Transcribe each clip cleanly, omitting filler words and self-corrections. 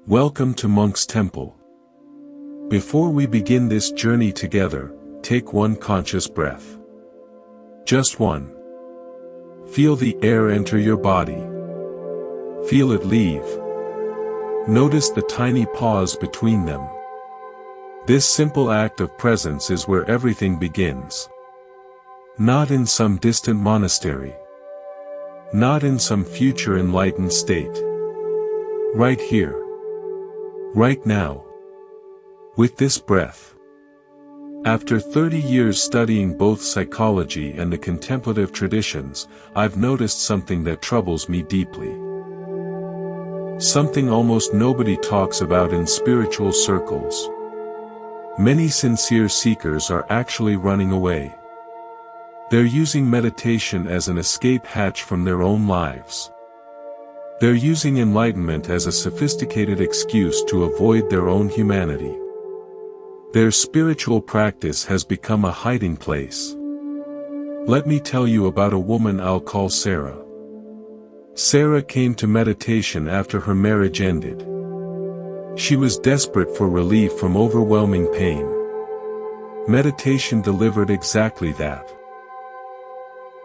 Welcome to Monk's Temple. Before we begin this journey together, take one conscious breath. Just one. Feel the air enter your body. Feel it leave. Notice the tiny pause between them. This simple act of presence is where everything begins. Not in some distant monastery. Not in some future enlightened state. Right here. Right now. With this breath. After 30 years studying both psychology and the contemplative traditions, I've noticed something that troubles me deeply. Something almost nobody talks about in spiritual circles. Many sincere seekers are actually running away. They're using meditation as an escape hatch from their own lives. They're using enlightenment as a sophisticated excuse to avoid their own humanity. Their spiritual practice has become a hiding place. Let me tell you about a woman I'll call Sarah. Sarah came to meditation after her marriage ended. She was desperate for relief from overwhelming pain. Meditation delivered exactly that.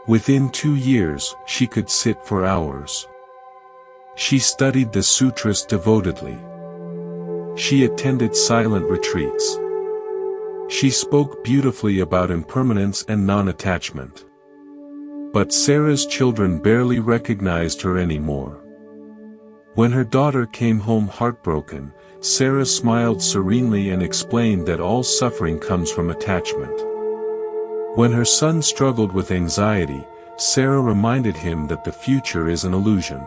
Within 2 years, she could sit for hours. She studied the sutras devotedly. She attended silent retreats. She spoke beautifully about impermanence and non-attachment. But Sarah's children barely recognized her anymore. When her daughter came home heartbroken, Sarah smiled serenely and explained that all suffering comes from attachment. When her son struggled with anxiety, Sarah reminded him that the future is an illusion.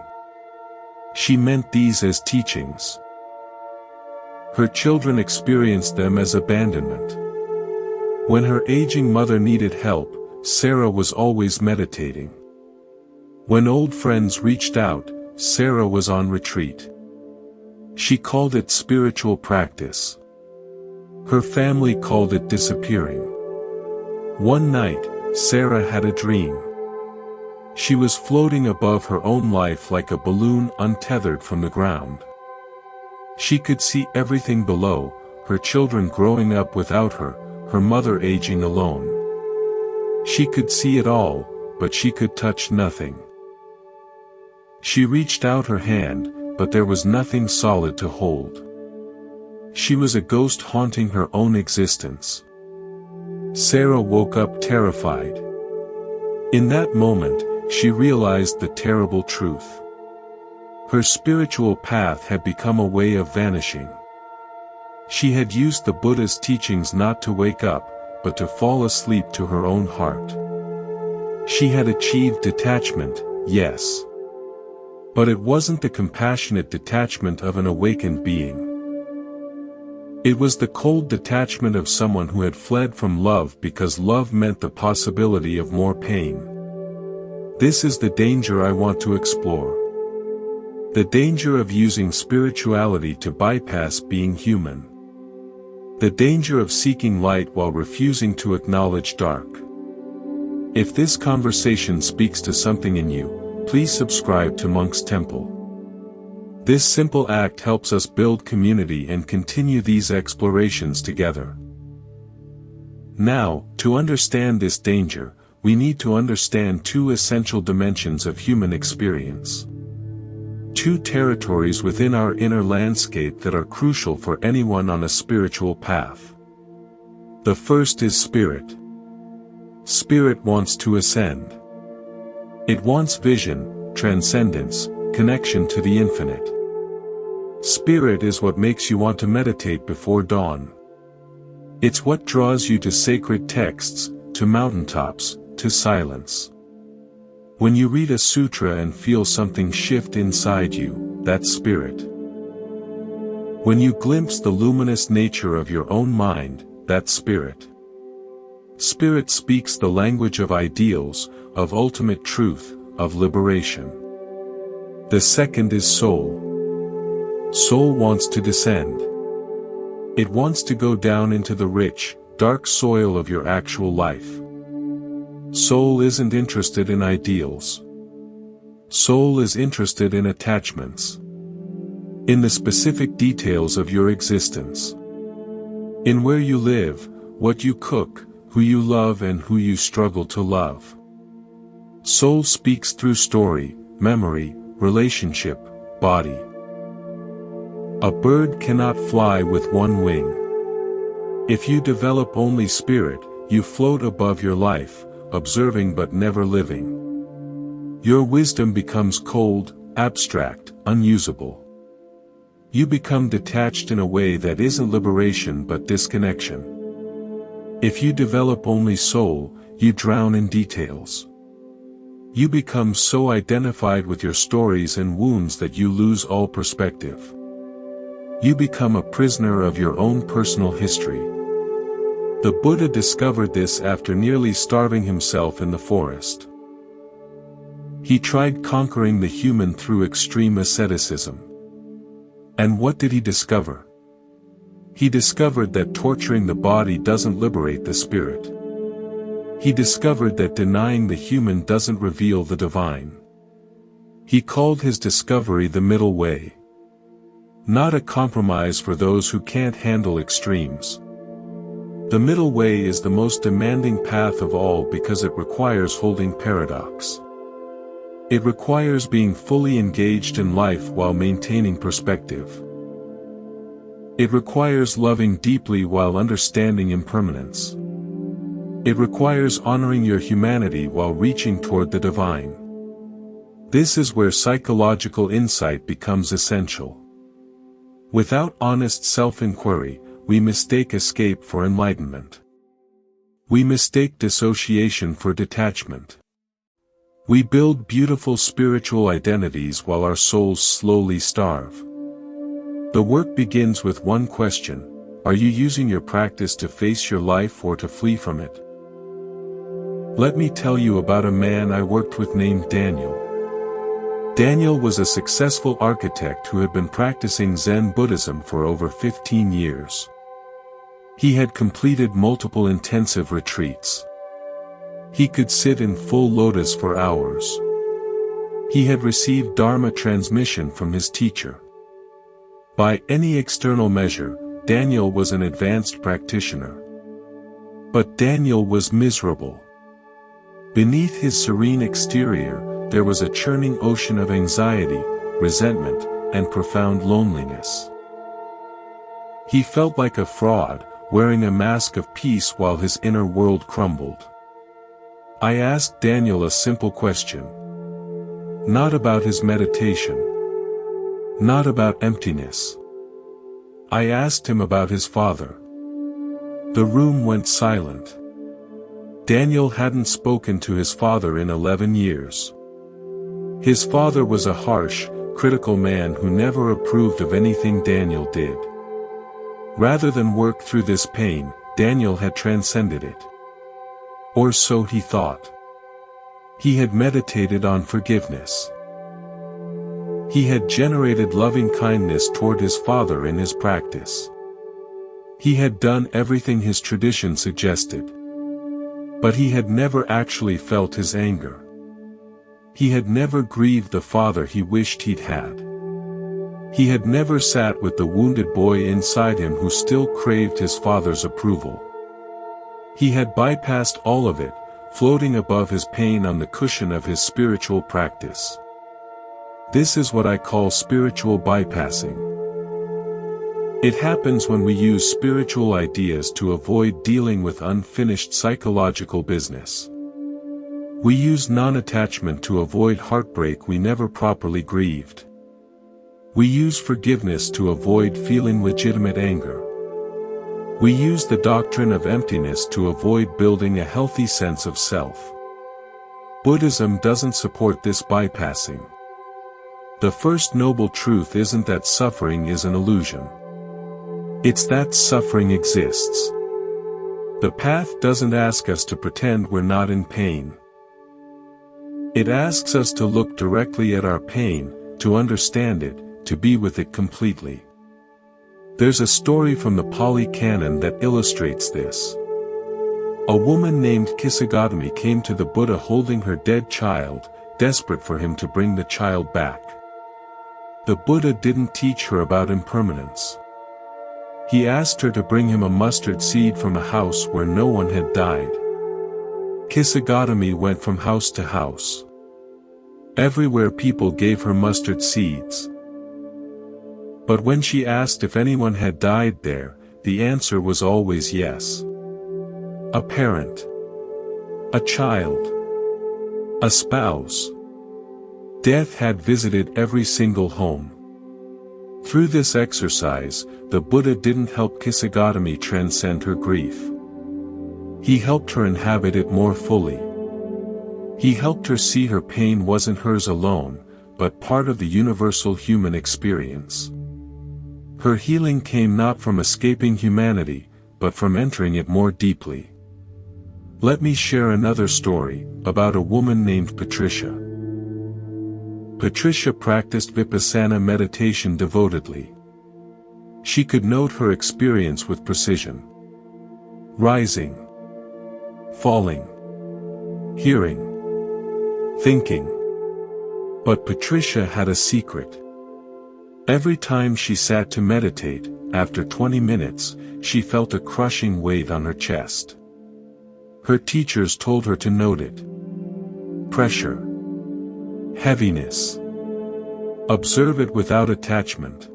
She meant these as teachings. Her children experienced them as abandonment. When her aging mother needed help, Sarah was always meditating. When old friends reached out, Sarah was on retreat. She called it spiritual practice. Her family called it disappearing. One night, Sarah had a dream. She was floating above her own life like a balloon untethered from the ground. She could see everything below, her children growing up without her, her mother aging alone. She could see it all, but she could touch nothing. She reached out her hand, but there was nothing solid to hold. She was a ghost haunting her own existence. Sarah woke up terrified. In that moment, she realized the terrible truth. Her spiritual path had become a way of vanishing. She had used the Buddhist teachings not to wake up, but to fall asleep to her own heart. She had achieved detachment, yes. But it wasn't the compassionate detachment of an awakened being. It was the cold detachment of someone who had fled from love because love meant the possibility of more pain. This is the danger I want to explore. The danger of using spirituality to bypass being human. The danger of seeking light while refusing to acknowledge dark. If this conversation speaks to something in you, please subscribe to Monk's Temple. This simple act helps us build community and continue these explorations together. Now, to understand this danger, we need to understand two essential dimensions of human experience. Two territories within our inner landscape that are crucial for anyone on a spiritual path. The first is spirit. Spirit wants to ascend. It wants vision, transcendence, connection to the infinite. Spirit is what makes you want to meditate before dawn. It's what draws you to sacred texts, to mountaintops, to silence. When you read a sutra and feel something shift inside you, that's spirit. When you glimpse the luminous nature of your own mind, that's spirit. Spirit speaks the language of ideals, of ultimate truth, of liberation. The second is soul. Soul wants to descend. It wants to go down into the rich, dark soil of your actual life. Soul isn't interested in ideals. Soul is interested in attachments. in the specific details of your existence. In where you live, what you cook, who you love and who you struggle to love. Soul speaks through story, memory, relationship, body. A bird cannot fly with one wing. If you develop only spirit, you float above your life, observing but never living. Your wisdom becomes cold, abstract, unusable. You become detached in a way that isn't liberation but disconnection. If you develop only soul, you drown in details. You become so identified with your stories and wounds that you lose all perspective. You become a prisoner of your own personal history. The Buddha discovered this after nearly starving himself in the forest. He tried conquering the human through extreme asceticism. And what did he discover? He discovered that torturing the body doesn't liberate the spirit. He discovered that denying the human doesn't reveal the divine. He called his discovery the middle way. Not a compromise for those who can't handle extremes. The middle way is the most demanding path of all because it requires holding paradox. It requires being fully engaged in life while maintaining perspective. It requires loving deeply while understanding impermanence. It requires honoring your humanity while reaching toward the divine. This is where psychological insight becomes essential. Without honest self-inquiry, we mistake escape for enlightenment. We mistake dissociation for detachment. We build beautiful spiritual identities while our souls slowly starve. The work begins with one question: are you using your practice to face your life or to flee from it? Let me tell you about a man I worked with named Daniel. Daniel was a successful architect who had been practicing Zen Buddhism for over 15 years. He had completed multiple intensive retreats. He could sit in full lotus for hours. He had received Dharma transmission from his teacher. By any external measure, Daniel was an advanced practitioner. But Daniel was miserable. Beneath his serene exterior, there was a churning ocean of anxiety, resentment, and profound loneliness. He felt like a fraud, wearing a mask of peace while his inner world crumbled. I asked Daniel a simple question. Not about his meditation. Not about emptiness. I asked him about his father. The room went silent. Daniel hadn't spoken to his father in 11 years. His father was a harsh, critical man who never approved of anything Daniel did. Rather than work through this pain, Daniel had transcended it. Or so he thought. He had meditated on forgiveness. He had generated loving kindness toward his father in his practice. He had done everything his tradition suggested. But he had never actually felt his anger. He had never grieved the father he wished he'd had. He had never sat with the wounded boy inside him who still craved his father's approval. He had bypassed all of it, floating above his pain on the cushion of his spiritual practice. This is what I call spiritual bypassing. It happens when we use spiritual ideas to avoid dealing with unfinished psychological business. We use non-attachment to avoid heartbreak we never properly grieved. We use forgiveness to avoid feeling legitimate anger. We use the doctrine of emptiness to avoid building a healthy sense of self. Buddhism doesn't support this bypassing. The first noble truth isn't that suffering is an illusion. It's that suffering exists. The path doesn't ask us to pretend we're not in pain. It asks us to look directly at our pain, to understand it, to be with it completely. There's a story from the Pali Canon that illustrates this. A woman named Kisagotami came to the Buddha holding her dead child, desperate for him to bring the child back. The Buddha didn't teach her about impermanence. He asked her to bring him a mustard seed from a house where no one had died. Kisagami went from house to house. Everywhere people gave her mustard seeds. But when she asked if anyone had died there, the answer was always yes. A parent. A child. A spouse. Death had visited every single home. Through this exercise, the Buddha didn't help Kisagami transcend her grief. He helped her inhabit it more fully. He helped her see her pain wasn't hers alone, but part of the universal human experience. Her healing came not from escaping humanity, but from entering it more deeply. Let me share another story, about a woman named Patricia. Patricia practiced vipassana meditation devotedly. She could note her experience with precision. Rising. Falling. Hearing. Thinking. But Patricia had a secret. Every time she sat to meditate, after 20 minutes, she felt a crushing weight on her chest. Her teachers told her to note it. Pressure. Heaviness. Observe it without attachment.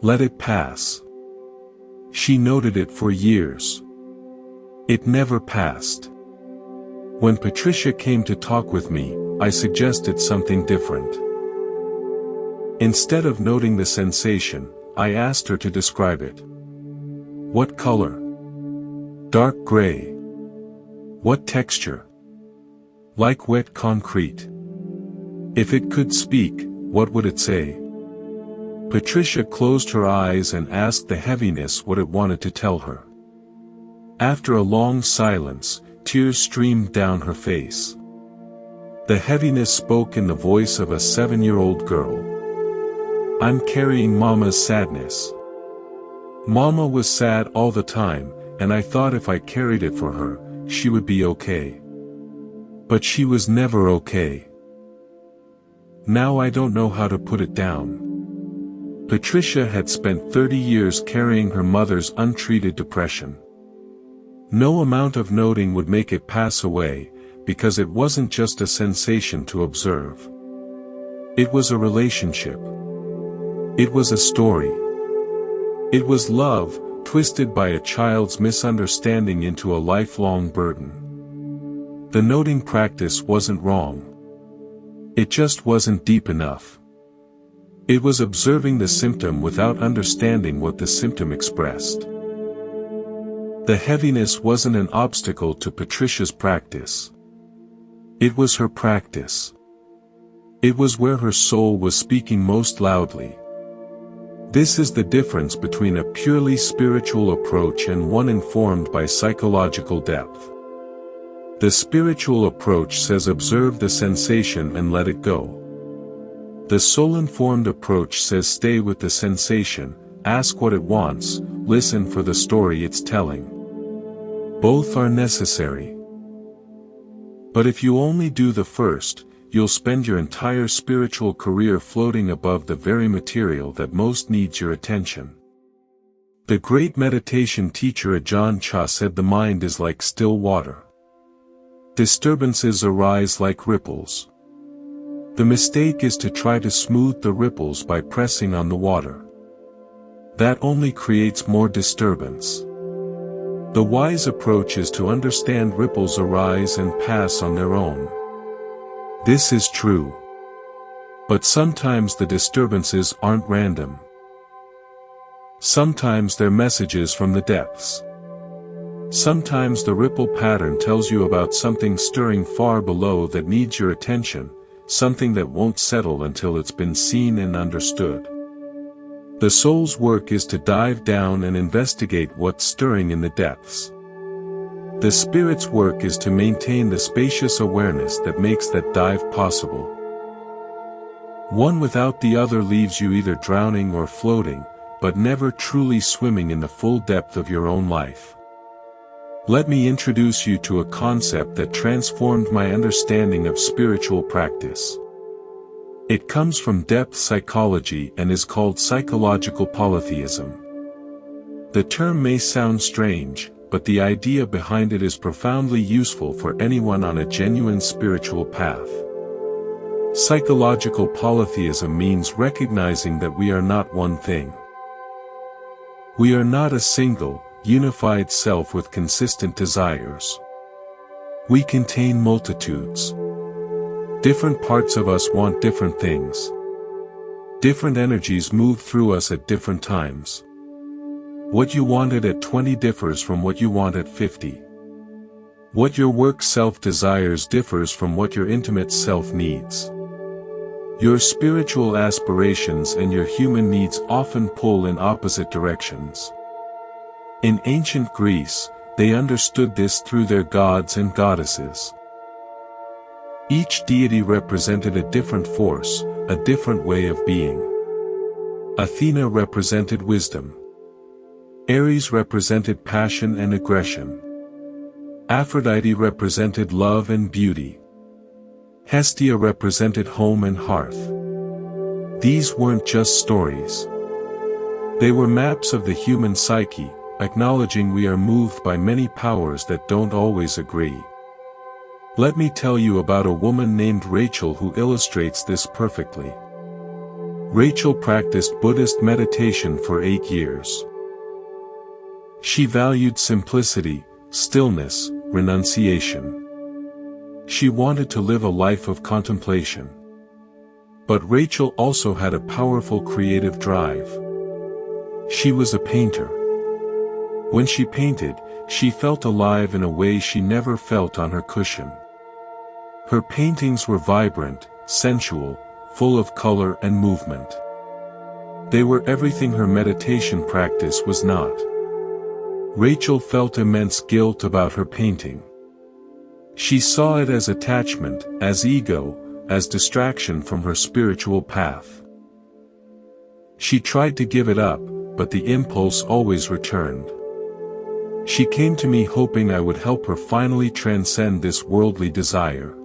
Let it pass. She noted it for years. It never passed. When Patricia came to talk with me, I suggested something different. Instead of noting the sensation, I asked her to describe it. What color? Dark gray. What texture? Like wet concrete. If it could speak, what would it say? Patricia closed her eyes and asked the heaviness what it wanted to tell her. After a long silence, tears streamed down her face. The heaviness spoke in the voice of a 7-year-old girl. I'm carrying Mama's sadness. Mama was sad all the time, and I thought if I carried it for her, she would be okay. But she was never okay. Now I don't know how to put it down. Patricia had spent 30 years carrying her mother's untreated depression. No amount of noting would make it pass away, because it wasn't just a sensation to observe. It was a relationship. It was a story. It was love, twisted by a child's misunderstanding into a lifelong burden. The noting practice wasn't wrong. It just wasn't deep enough. It was observing the symptom without understanding what the symptom expressed. The heaviness wasn't an obstacle to Patricia's practice. It was her practice. It was where her soul was speaking most loudly. This is the difference between a purely spiritual approach and one informed by psychological depth. The spiritual approach says observe the sensation and let it go. The soul-informed approach says stay with the sensation, ask what it wants, listen for the story it's telling. Both are necessary. But if you only do the first, you'll spend your entire spiritual career floating above the very material that most needs your attention. The great meditation teacher Ajahn Chah said the mind is like still water. Disturbances arise like ripples. The mistake is to try to smooth the ripples by pressing on the water. That only creates more disturbance. The wise approach is to understand ripples arise and pass on their own. This is true. But sometimes the disturbances aren't random. Sometimes they're messages from the depths. Sometimes the ripple pattern tells you about something stirring far below that needs your attention, something that won't settle until it's been seen and understood. The soul's work is to dive down and investigate what's stirring in the depths. The spirit's work is to maintain the spacious awareness that makes that dive possible. One without the other leaves you either drowning or floating, but never truly swimming in the full depth of your own life. Let me introduce you to a concept that transformed my understanding of spiritual practice. It comes from depth psychology and is called psychological polytheism. The term may sound strange, but the idea behind it is profoundly useful for anyone on a genuine spiritual path. Psychological polytheism means recognizing that we are not one thing. We are not a single, unified self with consistent desires. We contain multitudes. Different parts of us want different things. Different energies move through us at different times. What you wanted at 20 differs from what you want at 50. What your work self desires differs from what your intimate self needs. Your spiritual aspirations and your human needs often pull in opposite directions. In ancient Greece, they understood this through their gods and goddesses. Each deity represented a different force, a different way of being. Athena represented wisdom. Ares represented passion and aggression. Aphrodite represented love and beauty. Hestia represented home and hearth. These weren't just stories. They were maps of the human psyche, acknowledging we are moved by many powers that don't always agree. Let me tell you about a woman named Rachel who illustrates this perfectly. Rachel practiced Buddhist meditation for 8 years. She valued simplicity, stillness, renunciation. She wanted to live a life of contemplation. But Rachel also had a powerful creative drive. She was a painter. When she painted, she felt alive in a way she never felt on her cushion. Her paintings were vibrant, sensual, full of color and movement. They were everything her meditation practice was not. Rachel felt immense guilt about her painting. She saw it as attachment, as ego, as distraction from her spiritual path. She tried to give it up, but the impulse always returned. She came to me hoping I would help her finally transcend this worldly desire.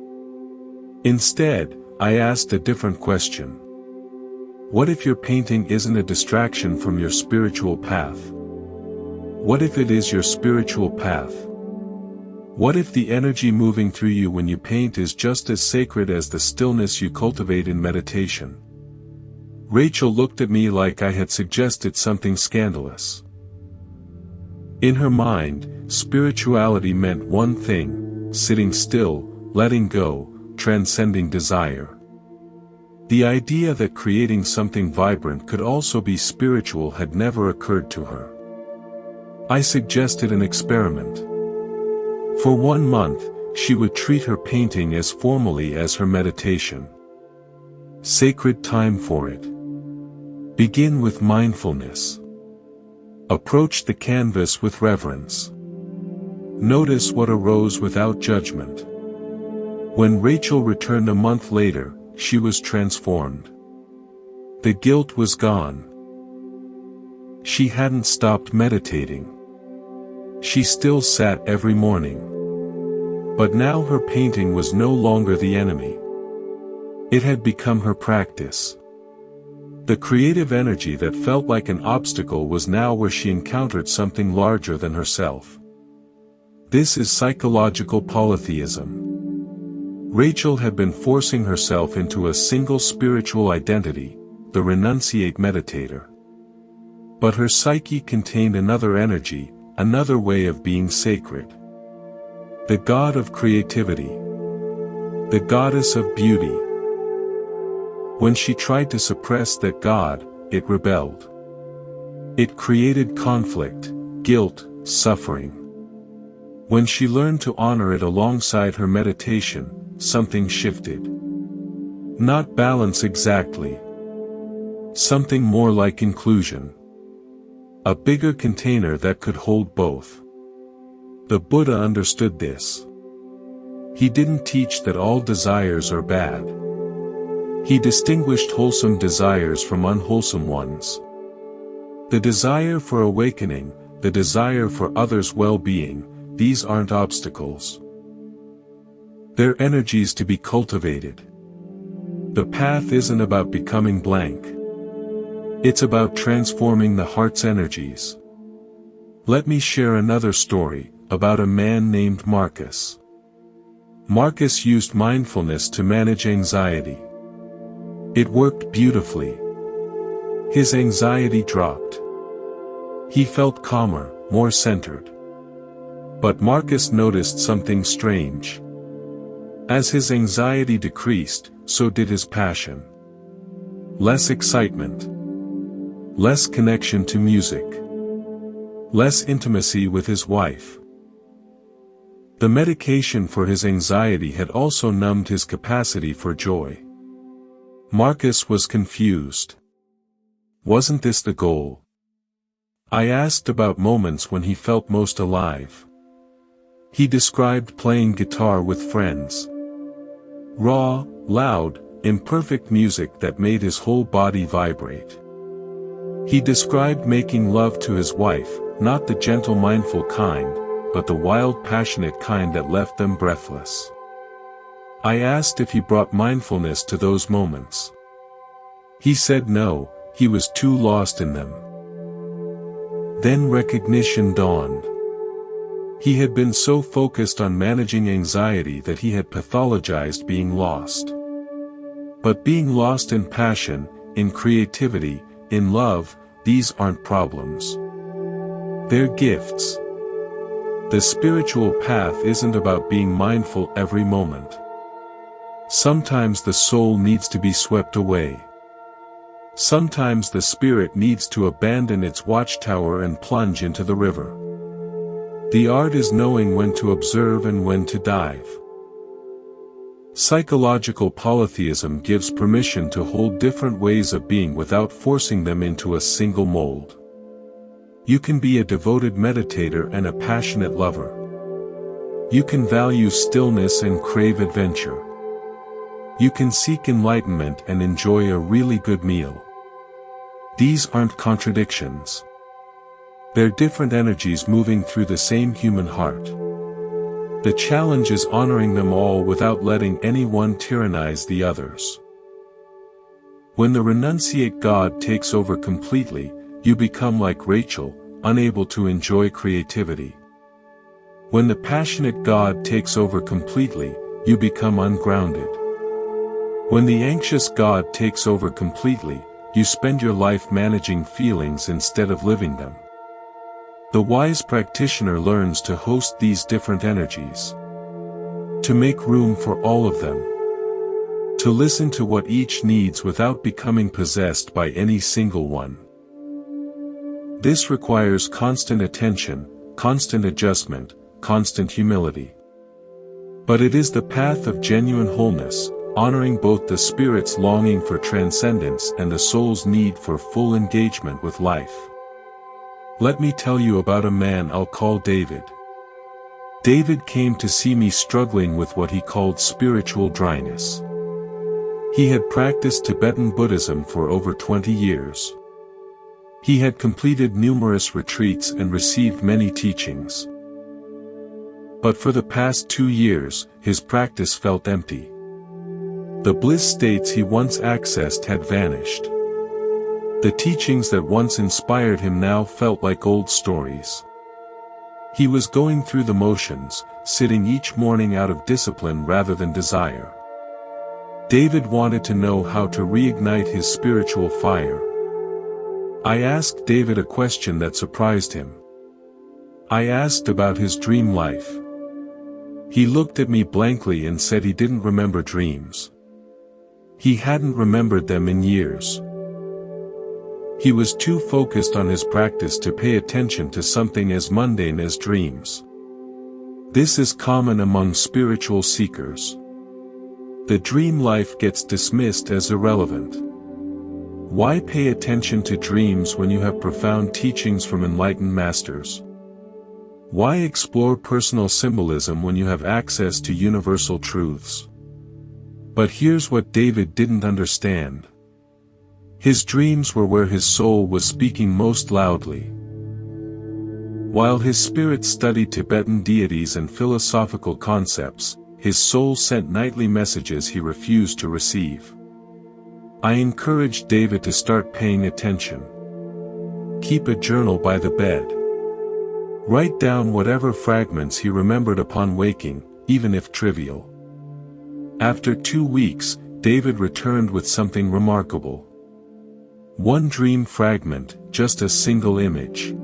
Instead, I asked a different question. What if your painting isn't a distraction from your spiritual path? What if it is your spiritual path? What if the energy moving through you when you paint is just as sacred as the stillness you cultivate in meditation? Rachel looked at me like I had suggested something scandalous. In her mind, spirituality meant one thing: sitting still, letting go, transcending desire. The idea that creating something vibrant could also be spiritual had never occurred to her. I suggested an experiment. For 1 month, she would treat her painting as formally as her meditation. Sacred time for it. Begin with mindfulness. Approach the canvas with reverence. Notice what arose without judgment. When Rachel returned a month later, she was transformed. The guilt was gone. She hadn't stopped meditating. She still sat every morning. But now her painting was no longer the enemy. It had become her practice. The creative energy that felt like an obstacle was now where she encountered something larger than herself. This is psychological polytheism. Rachel had been forcing herself into a single spiritual identity, the renunciate meditator. But her psyche contained another energy, another way of being sacred. The god of creativity. The goddess of beauty. When she tried to suppress that god, it rebelled. It created conflict, guilt, suffering. When she learned to honor it alongside her meditation, something shifted. Not balance exactly. Something more like inclusion. A bigger container that could hold both. The Buddha understood this. He didn't teach that all desires are bad. He distinguished wholesome desires from unwholesome ones. The desire for awakening, the desire for others' well-being, these aren't obstacles. They're energies to be cultivated. The path isn't about becoming blank. It's about transforming the heart's energies. Let me share another story, about a man named Marcus. Marcus used mindfulness to manage anxiety. It worked beautifully. His anxiety dropped. He felt calmer, more centered. But Marcus noticed something strange. As his anxiety decreased, so did his passion. Less excitement. Less connection to music. Less intimacy with his wife. The medication for his anxiety had also numbed his capacity for joy. Marcus was confused. Wasn't this the goal? I asked about moments when he felt most alive. He described playing guitar with friends. Raw, loud, imperfect music that made his whole body vibrate. He described making love to his wife, not the gentle mindful kind, but the wild passionate kind that left them breathless. I asked if he brought mindfulness to those moments. He said no, he was too lost in them. Then recognition dawned. He had been so focused on managing anxiety that he had pathologized being lost. But being lost in passion, in creativity, in love, these aren't problems. They're gifts. The spiritual path isn't about being mindful every moment. Sometimes the soul needs to be swept away. Sometimes the spirit needs to abandon its watchtower and plunge into the river. The art is knowing when to observe and when to dive. Psychological polytheism gives permission to hold different ways of being without forcing them into a single mold. You can be a devoted meditator and a passionate lover. You can value stillness and crave adventure. You can seek enlightenment and enjoy a really good meal. These aren't contradictions. They're different energies moving through the same human heart. The challenge is honoring them all without letting any one tyrannize the others. When the renunciate God takes over completely, you become like Rachel, unable to enjoy creativity. When the passionate God takes over completely, you become ungrounded. When the anxious God takes over completely, you spend your life managing feelings instead of living them. The wise practitioner learns to host these different energies. To make room for all of them. To listen to what each needs without becoming possessed by any single one. This requires constant attention, constant adjustment, constant humility. But it is the path of genuine wholeness, honoring both the spirit's longing for transcendence and the soul's need for full engagement with life. Let me tell you about a man I'll call David. David came to see me struggling with what he called spiritual dryness. He had practiced Tibetan Buddhism for over 20 years. He had completed numerous retreats and received many teachings. But for the past 2 years, his practice felt empty. The bliss states he once accessed had vanished. The teachings that once inspired him now felt like old stories. He was going through the motions, sitting each morning out of discipline rather than desire. David wanted to know how to reignite his spiritual fire. I asked David a question that surprised him. I asked about his dream life. He looked at me blankly and said he didn't remember dreams. He hadn't remembered them in years. He was too focused on his practice to pay attention to something as mundane as dreams. This is common among spiritual seekers. The dream life gets dismissed as irrelevant. Why pay attention to dreams when you have profound teachings from enlightened masters? Why explore personal symbolism when you have access to universal truths? But here's what David didn't understand. His dreams were where his soul was speaking most loudly. While his spirit studied Tibetan deities and philosophical concepts, his soul sent nightly messages he refused to receive. I encouraged David to start paying attention. Keep a journal by the bed. Write down whatever fragments he remembered upon waking, even if trivial. After 2 weeks, David returned with something remarkable. One dream fragment, just a single image.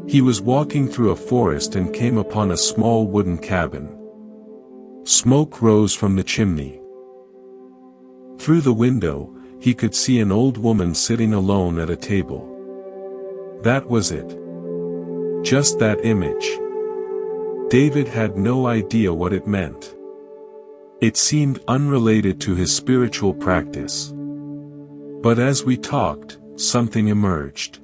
He was walking through a forest and came upon a small wooden cabin. Smoke rose from the chimney. Through the window, he could see an old woman sitting alone at a table. That was it. Just that image. David had no idea what it meant. It seemed unrelated to his spiritual practice. But as we talked, something emerged.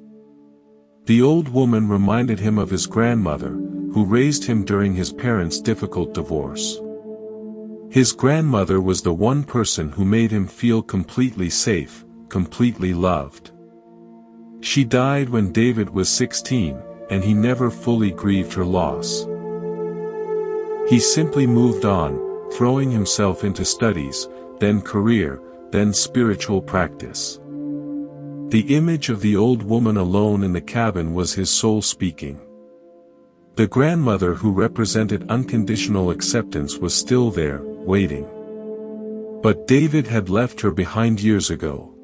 The old woman reminded him of his grandmother, who raised him during his parents' difficult divorce. His grandmother was the one person who made him feel completely safe, completely loved. She died when David was 16, and he never fully grieved her loss. He simply moved on, throwing himself into studies, then career, then spiritual practice. The image of the old woman alone in the cabin was his soul speaking. The grandmother who represented unconditional acceptance was still there, waiting. But David had left her behind years ago.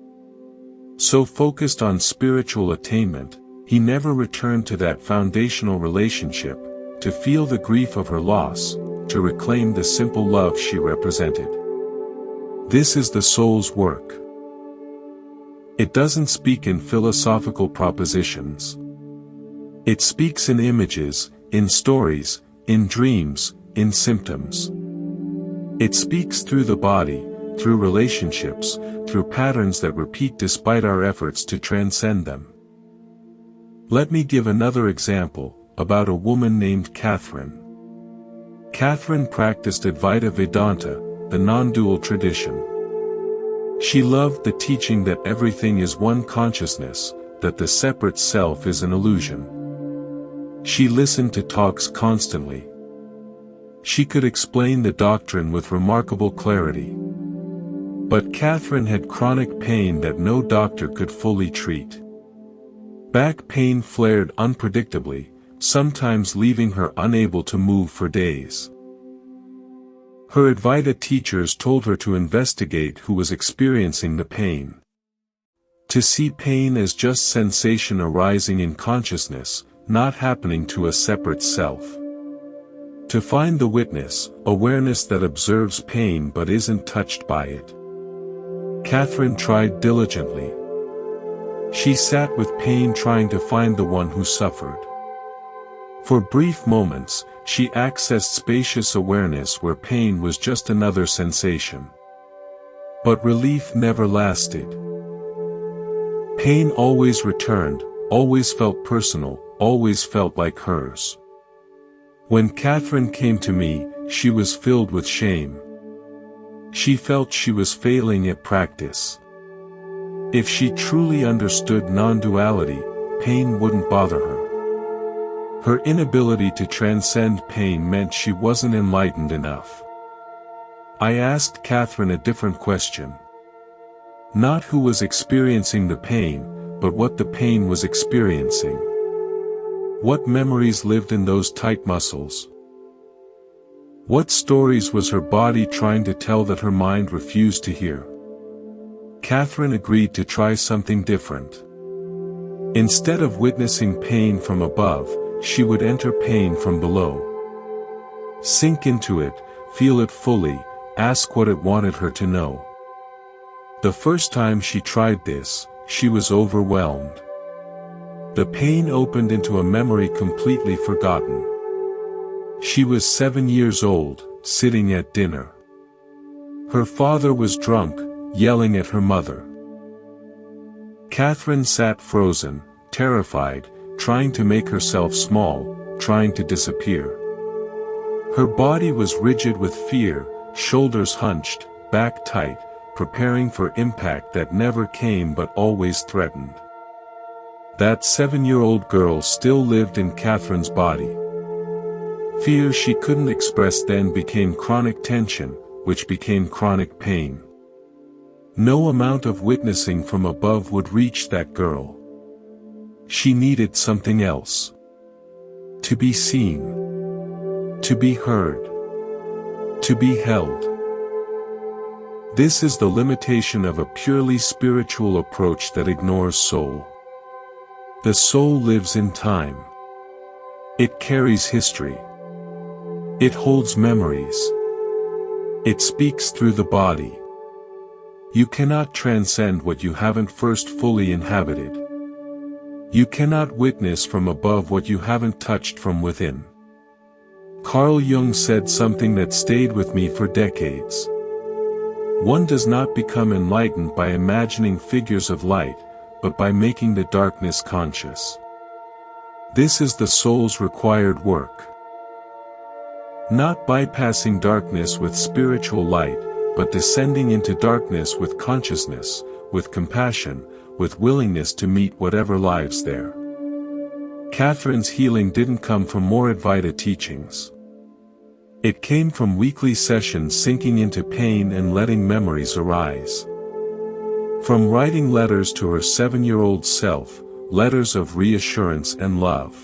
So focused on spiritual attainment, he never returned to that foundational relationship, to feel the grief of her loss, to reclaim the simple love she represented. This is the soul's work. It doesn't speak in philosophical propositions. It speaks in images, in stories, in dreams, in symptoms. It speaks through the body, through relationships, through patterns that repeat despite our efforts to transcend them. Let me give another example, about a woman named Catherine. Catherine practiced Advaita Vedanta, the non-dual tradition. She loved the teaching that everything is one consciousness, that the separate self is an illusion. She listened to talks constantly. She could explain the doctrine with remarkable clarity. But Catherine had chronic pain that no doctor could fully treat. Back pain flared unpredictably, sometimes leaving her unable to move for days. Her Advaita teachers told her to investigate who was experiencing the pain. To see pain as just sensation arising in consciousness, not happening to a separate self. To find the witness, awareness that observes pain but isn't touched by it. Catherine tried diligently. She sat with pain trying to find the one who suffered. For brief moments, she accessed spacious awareness where pain was just another sensation. But relief never lasted. Pain always returned, always felt personal, always felt like hers. When Catherine came to me, she was filled with shame. She felt she was failing at practice. If she truly understood non-duality, pain wouldn't bother her. Her inability to transcend pain meant she wasn't enlightened enough. I asked Catherine a different question. Not who was experiencing the pain, but what the pain was experiencing. What memories lived in those tight muscles? What stories was her body trying to tell that her mind refused to hear? Catherine agreed to try something different. Instead of witnessing pain from above, she would enter pain from below. Sink into it, feel it fully, ask what it wanted her to know. The first time she tried this, she was overwhelmed. The pain opened into a memory completely forgotten. She was 7 years old, sitting at dinner. Her father was drunk, yelling at her mother. Catherine sat frozen, terrified, trying to make herself small, trying to disappear. Her body was rigid with fear, shoulders hunched, back tight, preparing for impact that never came but always threatened. That 7-year-old girl still lived in Catherine's body. Fear she couldn't express then became chronic tension, which became chronic pain. No amount of witnessing from above would reach that girl. She needed something else. To be seen. To be heard. To be held. This is the limitation of a purely spiritual approach that ignores soul. The soul lives in time. It carries history. It holds memories. It speaks through the body. You cannot transcend what you haven't first fully inhabited. You cannot witness from above what you haven't touched from within. Carl Jung said something that stayed with me for decades. One does not become enlightened by imagining figures of light, but by making the darkness conscious. This is the soul's required work. Not bypassing darkness with spiritual light, but descending into darkness with consciousness, with compassion, with willingness to meet whatever lies there. Catherine's healing didn't come from more Advaita teachings. It came from weekly sessions sinking into pain and letting memories arise. From writing letters to her 7-year-old self, letters of reassurance and love.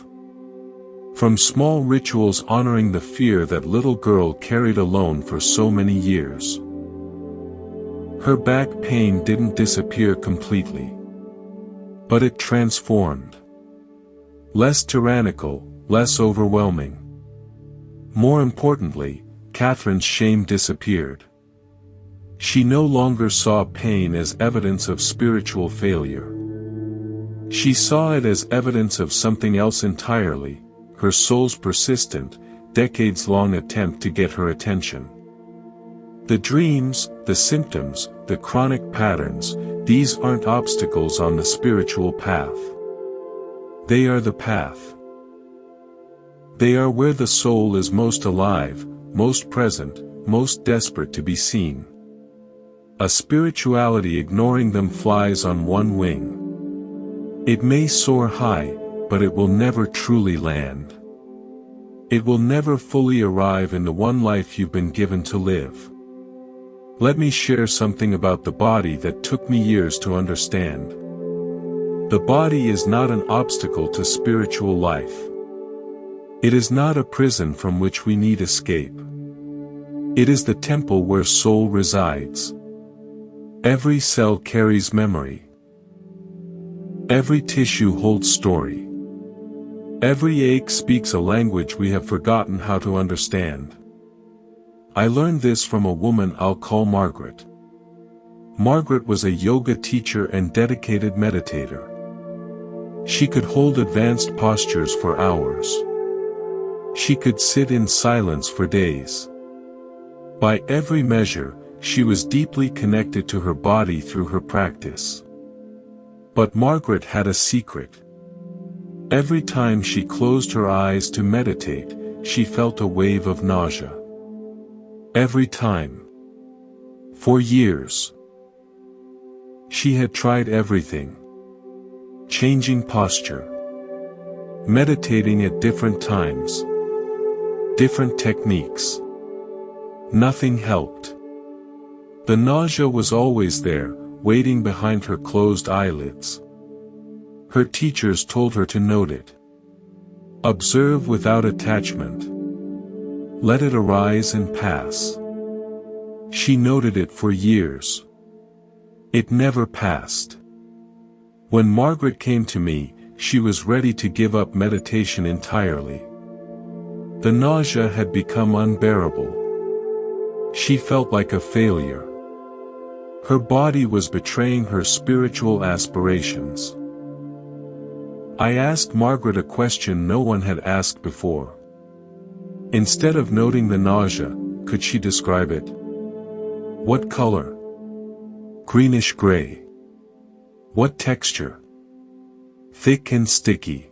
From small rituals honoring the fear that little girl carried alone for so many years. Her back pain didn't disappear completely. But it transformed. Less tyrannical, less overwhelming. More importantly, Catherine's shame disappeared. She no longer saw pain as evidence of spiritual failure. She saw it as evidence of something else entirely, her soul's persistent, decades-long attempt to get her attention. The dreams, the symptoms, the chronic patterns, these aren't obstacles on the spiritual path. They are the path. They are where the soul is most alive, most present, most desperate to be seen. A spirituality ignoring them flies on one wing. It may soar high, but it will never truly land. It will never fully arrive in the one life you've been given to live. Let me share something about the body that took me years to understand. The body is not an obstacle to spiritual life. It is not a prison from which we need escape. It is the temple where soul resides. Every cell carries memory. Every tissue holds story. Every ache speaks a language we have forgotten how to understand. I learned this from a woman I'll call Margaret. Margaret was a yoga teacher and dedicated meditator. She could hold advanced postures for hours. She could sit in silence for days. By every measure, she was deeply connected to her body through her practice. But Margaret had a secret. Every time she closed her eyes to meditate, she felt a wave of nausea. Every time. For years. She had tried everything. Changing posture. Meditating at different times. Different techniques. Nothing helped. The nausea was always there, waiting behind her closed eyelids. Her teachers told her to note it. Observe without attachment. Let it arise and pass. She noted it for years. It never passed. When Margaret came to me, she was ready to give up meditation entirely. The nausea had become unbearable. She felt like a failure. Her body was betraying her spiritual aspirations. I asked Margaret a question no one had asked before. Instead of noting the nausea, could she describe it? What color? Greenish-gray. What texture? Thick and sticky.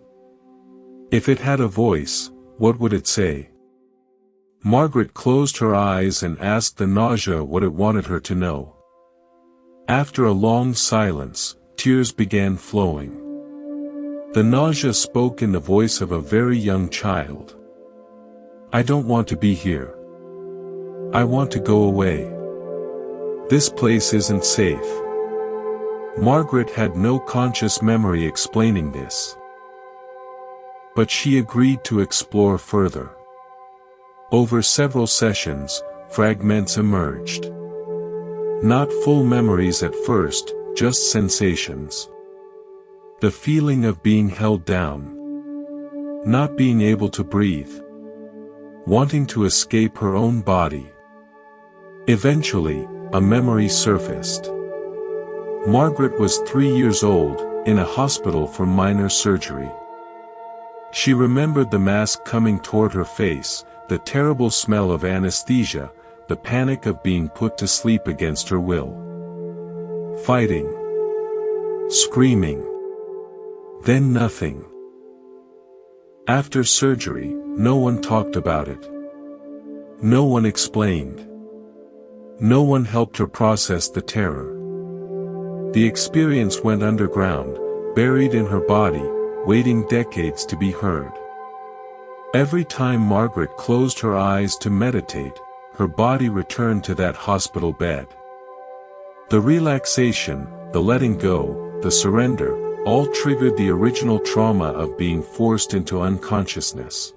If it had a voice, what would it say? Margaret closed her eyes and asked the nausea what it wanted her to know. After a long silence, tears began flowing. The nausea spoke in the voice of a very young child. I don't want to be here. I want to go away. This place isn't safe. Margaret had no conscious memory explaining this. But she agreed to explore further. Over several sessions, fragments emerged. Not full memories at first, just sensations. The feeling of being held down. Not being able to breathe. Wanting to escape her own body. Eventually, a memory surfaced. Margaret was 3 years old, in a hospital for minor surgery. She remembered the mask coming toward her face, the terrible smell of anesthesia, the panic of being put to sleep against her will. Fighting. Screaming. Then nothing. After surgery, no one talked about it. No one explained. No one helped her process the terror. The experience went underground, buried in her body, waiting decades to be heard. Every time Margaret closed her eyes to meditate, her body returned to that hospital bed. The relaxation, the letting go, the surrender, all triggered the original trauma of being forced into unconsciousness.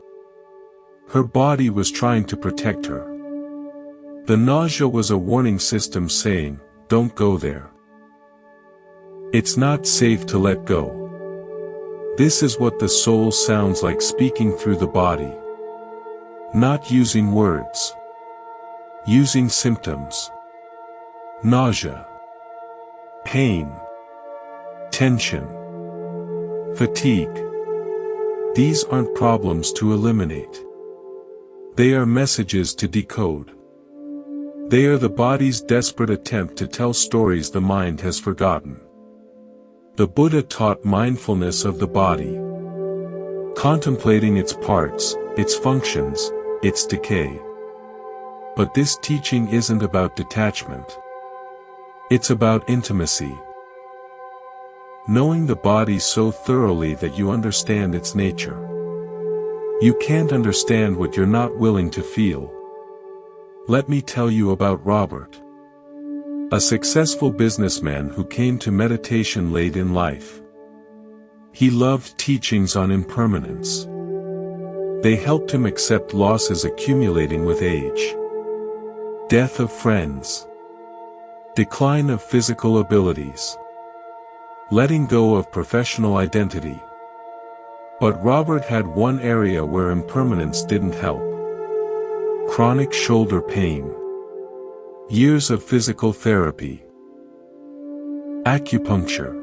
Her body was trying to protect her. The nausea was a warning system saying, "Don't go there. It's not safe to let go." This is what the soul sounds like speaking through the body. Not using words. Using symptoms. Nausea. Pain. Tension. Fatigue. These aren't problems to eliminate. They are messages to decode. They are the body's desperate attempt to tell stories the mind has forgotten. The Buddha taught mindfulness of the body. Contemplating its parts, its functions, its decay. But this teaching isn't about detachment. It's about intimacy. Knowing the body so thoroughly that you understand its nature. You can't understand what you're not willing to feel. Let me tell you about Robert. A successful businessman who came to meditation late in life. He loved teachings on impermanence. They helped him accept losses accumulating with age. Death of friends. Decline of physical abilities. Letting go of professional identity. But Robert had one area where impermanence didn't help. Chronic shoulder pain. Years of physical therapy. Acupuncture.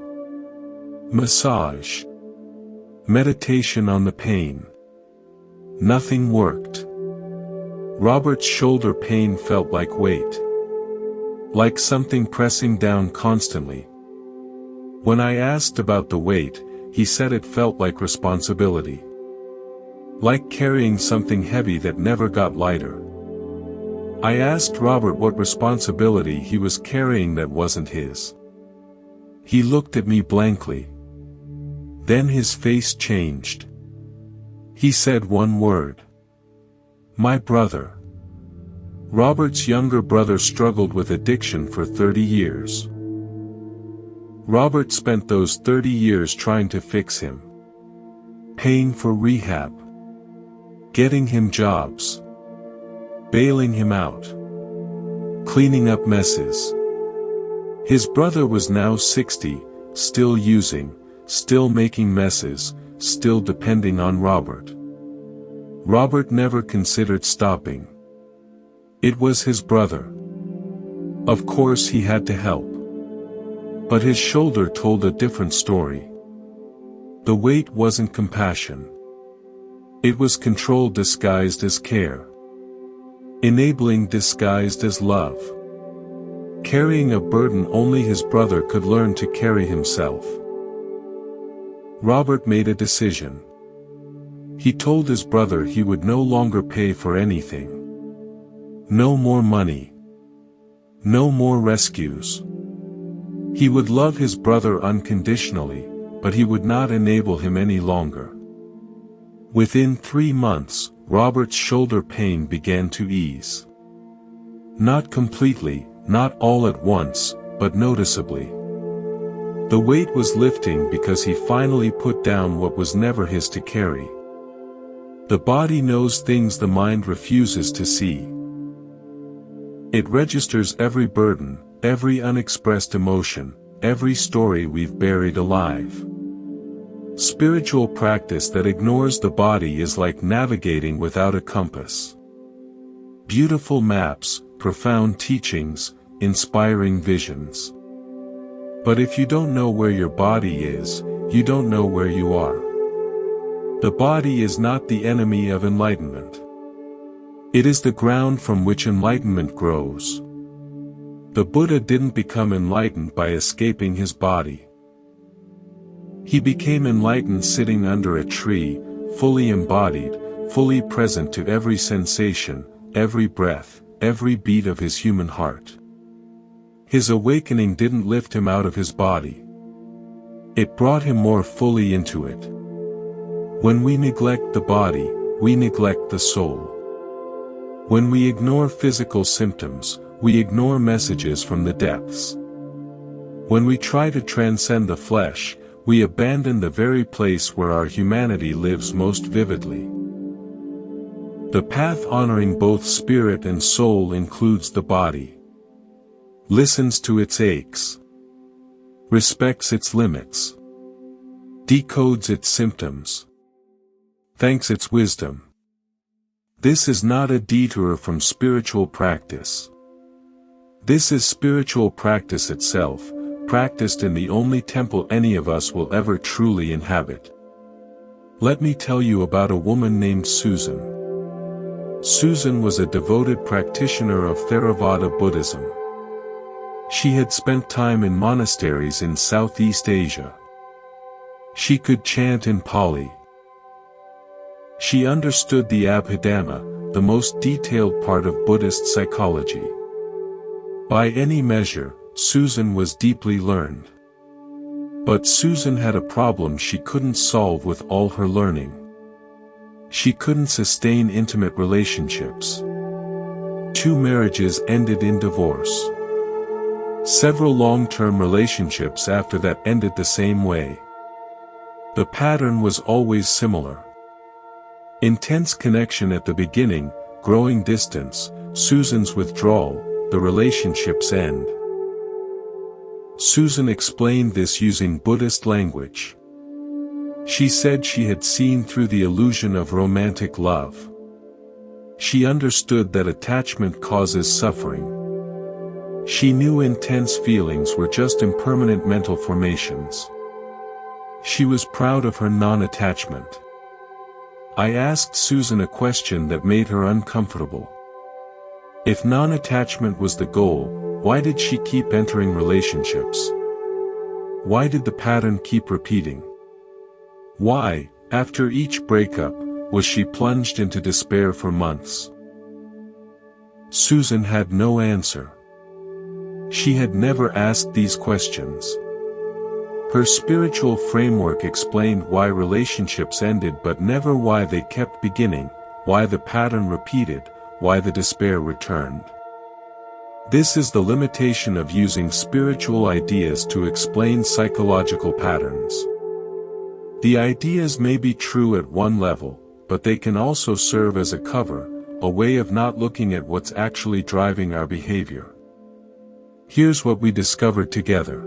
Massage. Meditation on the pain. Nothing worked. Robert's shoulder pain felt like weight. Like something pressing down constantly. When I asked about the weight, he said it felt like responsibility. Like carrying something heavy that never got lighter. I asked Robert what responsibility he was carrying that wasn't his. He looked at me blankly. Then his face changed. He said one word. My brother. Robert's younger brother struggled with addiction for 30 years. Robert spent those 30 years trying to fix him. Paying for rehab. Getting him jobs. Bailing him out. Cleaning up messes. His brother was now 60, still using, still making messes, still depending on Robert. Robert never considered stopping. It was his brother. Of course he had to help. But his shoulder told a different story. The weight wasn't compassion. It was control disguised as care. Enabling disguised as love. Carrying a burden only his brother could learn to carry himself. Robert made a decision. He told his brother he would no longer pay for anything. No more money. No more rescues. He would love his brother unconditionally, but he would not enable him any longer. Within 3 months, Robert's shoulder pain began to ease. Not completely, not all at once, but noticeably. The weight was lifting because he finally put down what was never his to carry. The body knows things the mind refuses to see. It registers every burden, every unexpressed emotion, every story we've buried alive. Spiritual practice that ignores the body is like navigating without a compass. Beautiful maps, profound teachings, inspiring visions. But if you don't know where your body is, you don't know where you are. The body is not the enemy of enlightenment. It is the ground from which enlightenment grows. The Buddha didn't become enlightened by escaping his body. He became enlightened sitting under a tree, fully embodied, fully present to every sensation, every breath, every beat of his human heart. His awakening didn't lift him out of his body. It brought him more fully into it. When we neglect the body, we neglect the soul. When we ignore physical symptoms, we ignore messages from the depths. When we try to transcend the flesh, we abandon the very place where our humanity lives most vividly. The path honoring both spirit and soul includes the body. Listens to its aches. Respects its limits. Decodes its symptoms. Thanks its wisdom. This is not a detour from spiritual practice. This is spiritual practice itself, practiced in the only temple any of us will ever truly inhabit. Let me tell you about a woman named Susan. Susan was a devoted practitioner of Theravada Buddhism. She had spent time in monasteries in Southeast Asia. She could chant in Pali. She understood the Abhidhamma, the most detailed part of Buddhist psychology. By any measure, Susan was deeply learned. But Susan had a problem she couldn't solve with all her learning. She couldn't sustain intimate relationships. 2 marriages ended in divorce. Several long-term relationships after that ended the same way. The pattern was always similar. Intense connection at the beginning, growing distance, Susan's withdrawal, the relationship's end. Susan explained this using Buddhist language. She said she had seen through the illusion of romantic love. She understood that attachment causes suffering. She knew intense feelings were just impermanent mental formations. She was proud of her non-attachment. I asked Susan a question that made her uncomfortable. If non-attachment was the goal, why did she keep entering relationships? Why did the pattern keep repeating? Why, after each breakup, was she plunged into despair for months? Susan had no answer. She had never asked these questions. Her spiritual framework explained why relationships ended but never why they kept beginning, why the pattern repeated, why the despair returned. This is the limitation of using spiritual ideas to explain psychological patterns. The ideas may be true at one level, but they can also serve as a cover, a way of not looking at what's actually driving our behavior. Here's what we discovered together.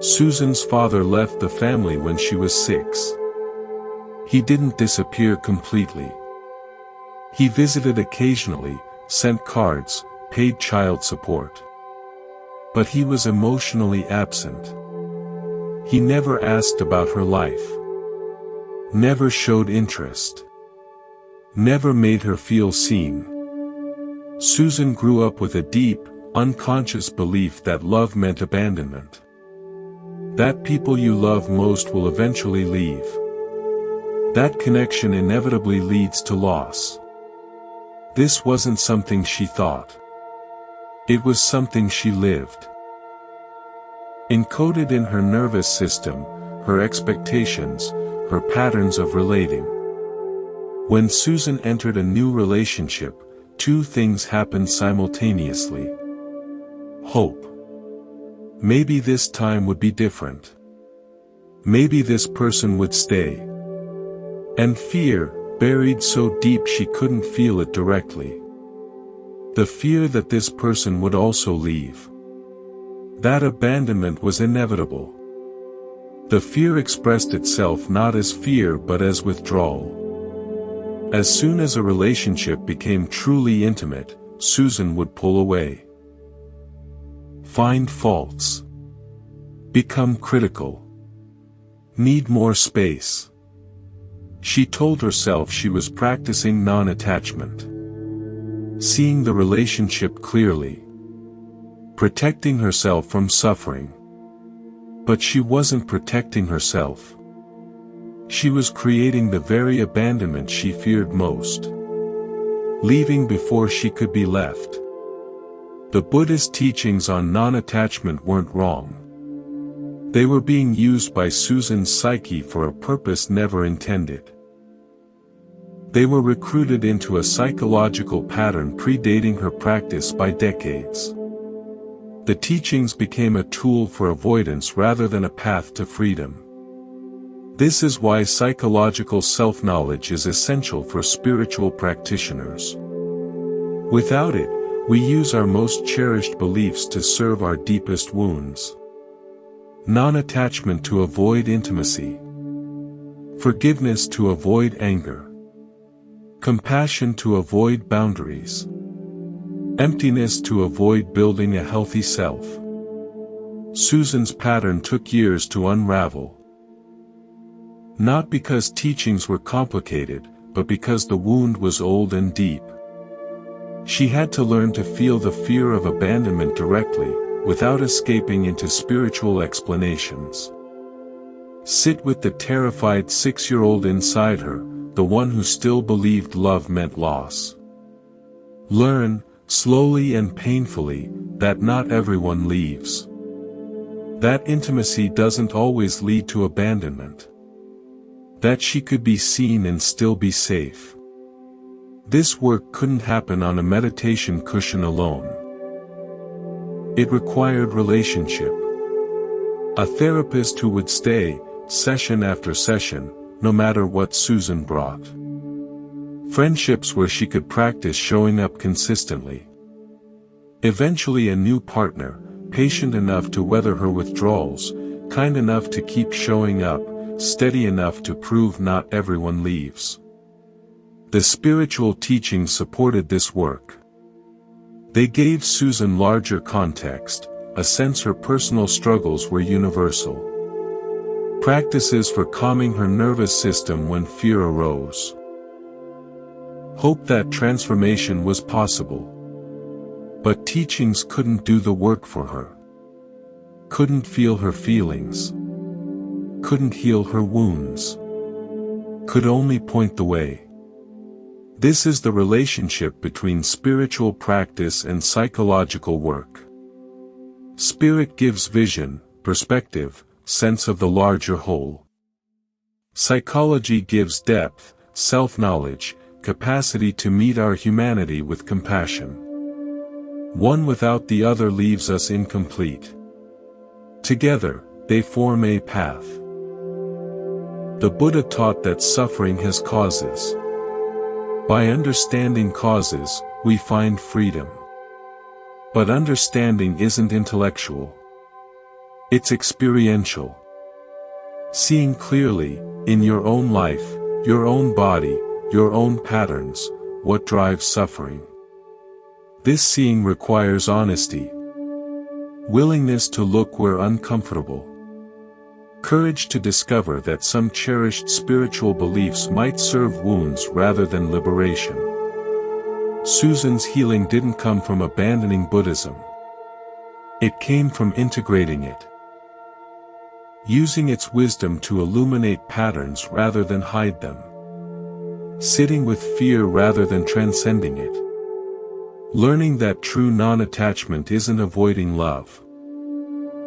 Susan's father left the family when she was 6. He didn't disappear completely. He visited occasionally, sent cards, paid child support. But he was emotionally absent. He never asked about her life. Never showed interest. Never made her feel seen. Susan grew up with a deep, unconscious belief that love meant abandonment. That people you love most will eventually leave. That connection inevitably leads to loss. This wasn't something she thought. It was something she lived. Encoded in her nervous system, her expectations, her patterns of relating. When Susan entered a new relationship, 2 things happened simultaneously. Hope. Maybe this time would be different. Maybe this person would stay. And fear, buried so deep she couldn't feel it directly. The fear that this person would also leave. That abandonment was inevitable. The fear expressed itself not as fear but as withdrawal. As soon as a relationship became truly intimate, Susan would pull away. Find faults. Become critical. Need more space. She told herself she was practicing non-attachment. Seeing the relationship clearly. Protecting herself from suffering. But she wasn't protecting herself. She was creating the very abandonment she feared most. Leaving before she could be left. The Buddhist teachings on non-attachment weren't wrong. They were being used by Susan's psyche for a purpose never intended. They were recruited into a psychological pattern predating her practice by decades. The teachings became a tool for avoidance rather than a path to freedom. This is why psychological self-knowledge is essential for spiritual practitioners. Without it, we use our most cherished beliefs to serve our deepest wounds. Non-attachment to avoid intimacy. Forgiveness to avoid anger. Compassion to avoid boundaries. Emptiness to avoid building a healthy self. Susan's pattern took years to unravel. Not because teachings were complicated, but because the wound was old and deep. She had to learn to feel the fear of abandonment directly, without escaping into spiritual explanations. Sit with the terrified 6-year-old inside her, the one who still believed love meant loss. Learn, slowly and painfully, that not everyone leaves. That intimacy doesn't always lead to abandonment. That she could be seen and still be safe. This work couldn't happen on a meditation cushion alone. It required relationship. A therapist who would stay, session after session, no matter what Susan brought. Friendships where she could practice showing up consistently. Eventually a new partner, patient enough to weather her withdrawals, kind enough to keep showing up, steady enough to prove not everyone leaves. The spiritual teachings supported this work. They gave Susan larger context, a sense her personal struggles were universal. Practices for calming her nervous system when fear arose. Hope that transformation was possible. But teachings couldn't do the work for her. Couldn't feel her feelings. Couldn't heal her wounds. Could only point the way. This is the relationship between spiritual practice and psychological work. Spirit gives vision, perspective, sense of the larger whole. Psychology gives depth, self-knowledge, capacity to meet our humanity with compassion. One without the other leaves us incomplete. Together, they form a path. The Buddha taught that suffering has causes. By understanding causes, we find freedom. But understanding isn't intellectual. It's experiential. Seeing clearly, in your own life, your own body, your own patterns, what drives suffering. This seeing requires honesty. Willingness to look where uncomfortable. Courage to discover that some cherished spiritual beliefs might serve wounds rather than liberation. Susan's healing didn't come from abandoning Buddhism. It came from integrating it. Using its wisdom to illuminate patterns rather than hide them. Sitting with fear rather than transcending it. Learning that true non-attachment isn't avoiding love.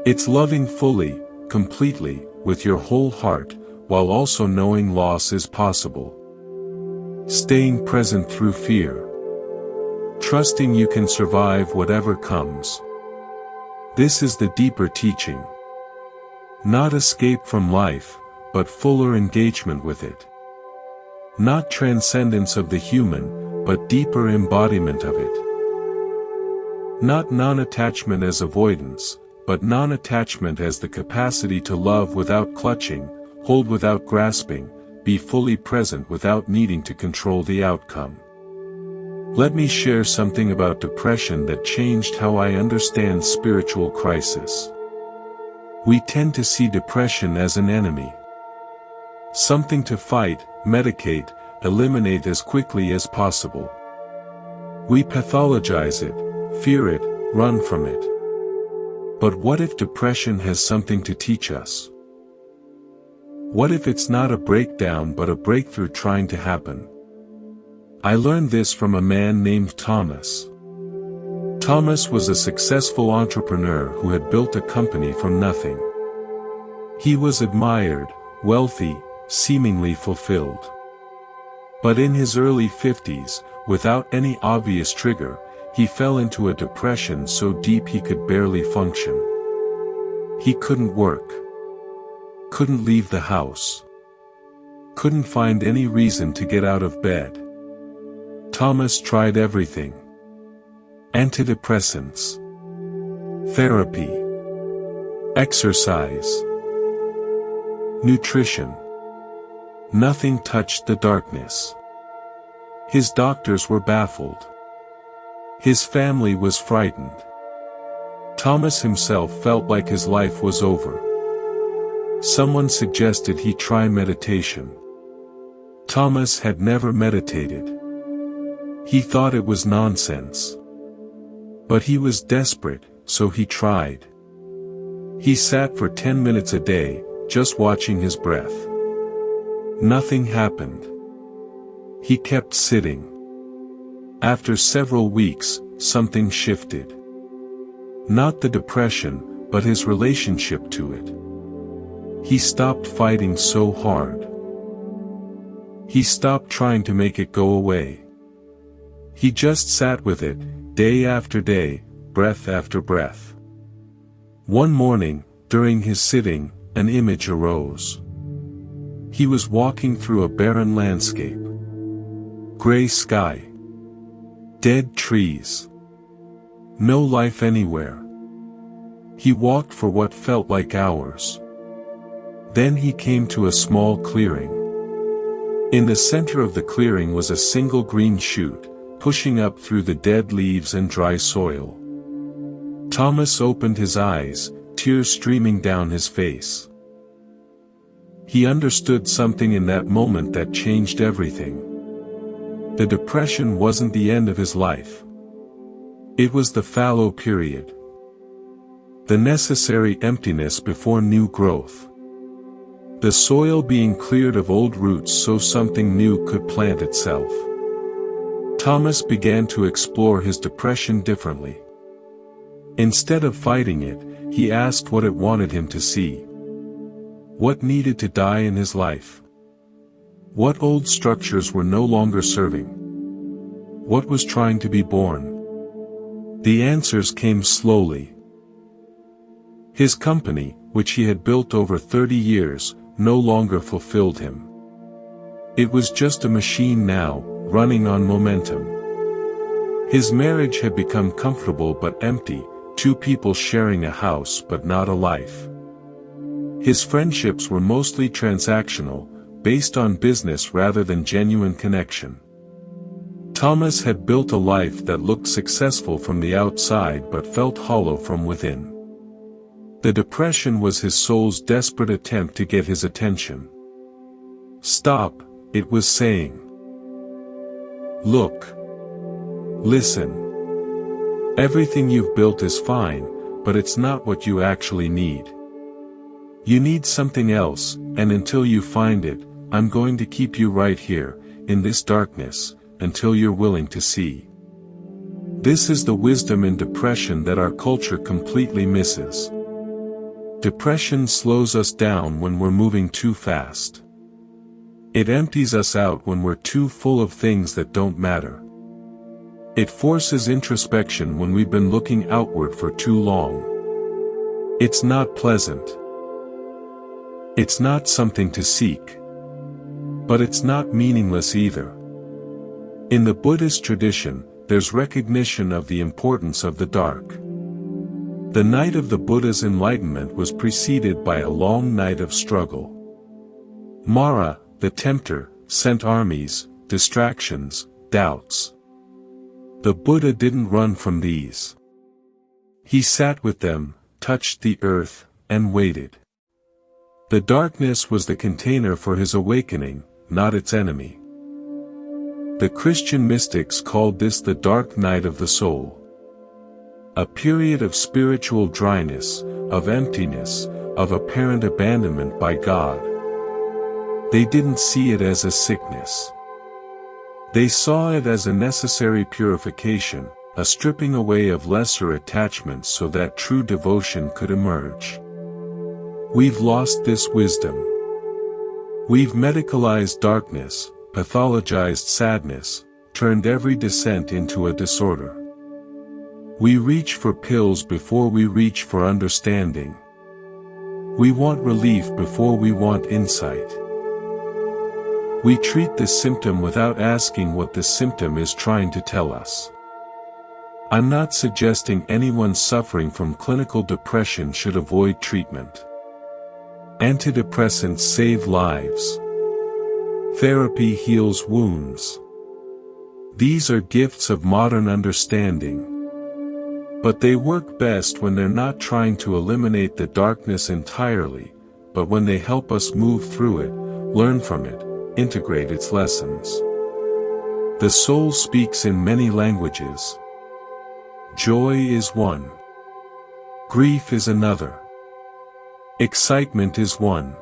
It's loving fully, completely, with your whole heart, while also knowing loss is possible. Staying present through fear. Trusting you can survive whatever comes. This is the deeper teaching. Not escape from life, but fuller engagement with it. Not transcendence of the human, but deeper embodiment of it. Not non-attachment as avoidance, but non-attachment as the capacity to love without clutching, hold without grasping, be fully present without needing to control the outcome. Let me share something about depression that changed how I understand spiritual crisis. We tend to see depression as an enemy. Something to fight, medicate, eliminate as quickly as possible. We pathologize it, fear it, run from it. But what if depression has something to teach us? What if it's not a breakdown but a breakthrough trying to happen? I learned this from a man named Thomas. Thomas was a successful entrepreneur who had built a company from nothing. He was admired, wealthy, seemingly fulfilled. But in his early 50s, without any obvious trigger, he fell into a depression so deep he could barely function. He couldn't work. Couldn't leave the house. Couldn't find any reason to get out of bed. Thomas tried everything. Antidepressants. Therapy. Exercise. Nutrition. Nothing touched the darkness. His doctors were baffled. His family was frightened. Thomas himself felt like his life was over. Someone suggested he try meditation. Thomas had never meditated. He thought it was nonsense. But he was desperate, so he tried. He sat for 10 minutes a day, just watching his breath. Nothing happened. He kept sitting. After several weeks, something shifted. Not the depression, but his relationship to it. He stopped fighting so hard. He stopped trying to make it go away. He just sat with it, day after day, breath after breath. One morning, during his sitting, an image arose. He was walking through a barren landscape. Gray sky. Dead trees. No life anywhere. He walked for what felt like hours. Then he came to a small clearing. In the center of the clearing was a single green shoot, pushing up through the dead leaves and dry soil. Thomas opened his eyes, tears streaming down his face. He understood something in that moment that changed everything. The depression wasn't the end of his life. It was the fallow period. The necessary emptiness before new growth. The soil being cleared of old roots so something new could plant itself. Thomas began to explore his depression differently. Instead of fighting it, he asked what it wanted him to see. What needed to die in his life? What old structures were no longer serving? What was trying to be born? The answers came slowly. His company, which he had built over 30 years, no longer fulfilled him. It was just a machine now, running on momentum. His marriage had become comfortable but empty, two people sharing a house but not a life. His friendships were mostly transactional, based on business rather than genuine connection. Thomas had built a life that looked successful from the outside but felt hollow from within. The depression was his soul's desperate attempt to get his attention. Stop, it was saying. Look. Listen. Everything you've built is fine, but it's not what you actually need. You need something else, and until you find it, I'm going to keep you right here, in this darkness, until you're willing to see. This is the wisdom in depression that our culture completely misses. Depression slows us down when we're moving too fast. It empties us out when we're too full of things that don't matter. It forces introspection when we've been looking outward for too long. It's not pleasant. It's not something to seek. But it's not meaningless either. In the Buddhist tradition, there's recognition of the importance of the dark. The night of the Buddha's enlightenment was preceded by a long night of struggle. Mara, the tempter, sent armies, distractions, doubts. The Buddha didn't run from these. He sat with them, touched the earth, and waited. The darkness was the container for his awakening, not its enemy. The Christian mystics called this the dark night of the soul. A period of spiritual dryness, of emptiness, of apparent abandonment by God. They didn't see it as a sickness. They saw it as a necessary purification, a stripping away of lesser attachments so that true devotion could emerge. We've lost this wisdom. We've medicalized darkness, pathologized sadness, turned every dissent into a disorder. We reach for pills before we reach for understanding. We want relief before we want insight. We treat the symptom without asking what the symptom is trying to tell us. I'm not suggesting anyone suffering from clinical depression should avoid treatment. Antidepressants save lives. Therapy heals wounds. These are gifts of modern understanding. But they work best when they're not trying to eliminate the darkness entirely, but when they help us move through it, learn from it, integrate its lessons. The soul speaks in many languages. Joy is one. Grief is another. Excitement is one.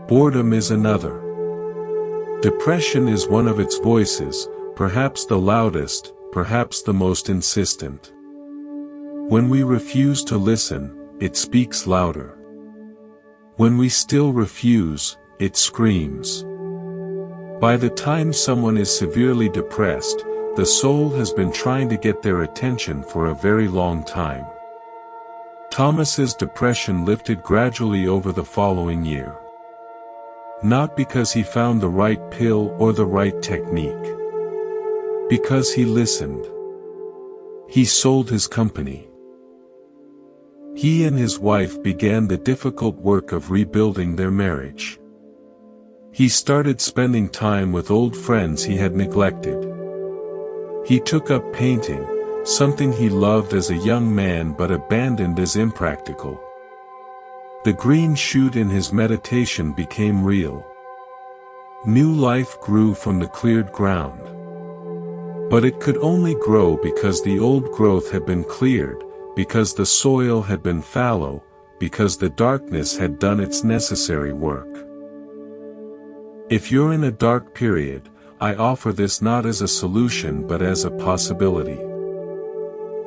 Boredom is another. Depression is one of its voices, perhaps the loudest, perhaps the most insistent. When we refuse to listen, it speaks louder. When we still refuse, it screams. By the time someone is severely depressed, the soul has been trying to get their attention for a very long time. Thomas's depression lifted gradually over the following year. Not because he found the right pill or the right technique. Because he listened. He sold his company. He and his wife began the difficult work of rebuilding their marriage. He started spending time with old friends he had neglected. He took up painting, something he loved as a young man but abandoned as impractical. The green shoot in his meditation became real. New life grew from the cleared ground. But it could only grow because the old growth had been cleared, because the soil had been fallow, because the darkness had done its necessary work. If you're in a dark period, I offer this not as a solution but as a possibility.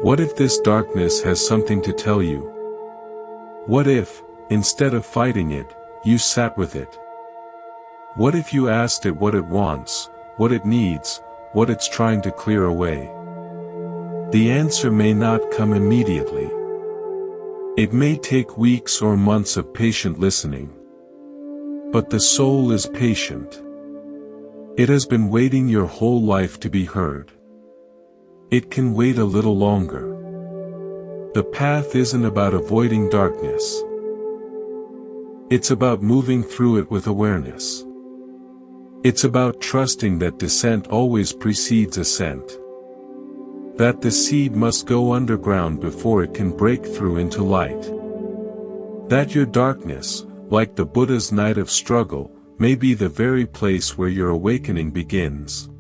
What if this darkness has something to tell you? What if, instead of fighting it, you sat with it? What if you asked it what it wants, what it needs, what it's trying to clear away? The answer may not come immediately. It may take weeks or months of patient listening. But the soul is patient. It has been waiting your whole life to be heard. It can wait a little longer. The path isn't about avoiding darkness. It's about moving through it with awareness. It's about trusting that descent always precedes ascent. That the seed must go underground before it can break through into light. That your darkness, like the Buddha's night of struggle, may be the very place where your awakening begins.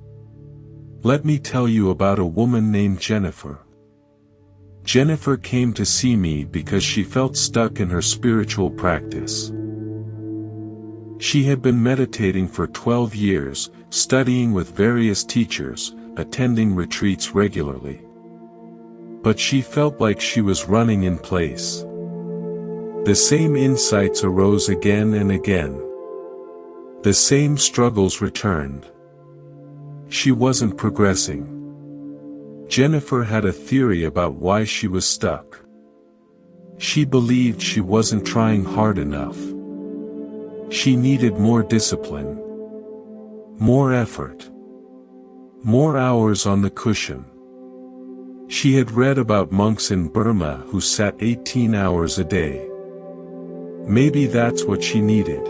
Let me tell you about a woman named Jennifer. Jennifer came to see me because she felt stuck in her spiritual practice. She had been meditating for 12 years, studying with various teachers, attending retreats regularly. But she felt like she was running in place. The same insights arose again and again. The same struggles returned. She wasn't progressing. Jennifer had a theory about why she was stuck. She believed she wasn't trying hard enough. She needed more discipline, more effort, more hours on the cushion. She had read about monks in Burma who sat 18 hours a day. Maybe that's what she needed.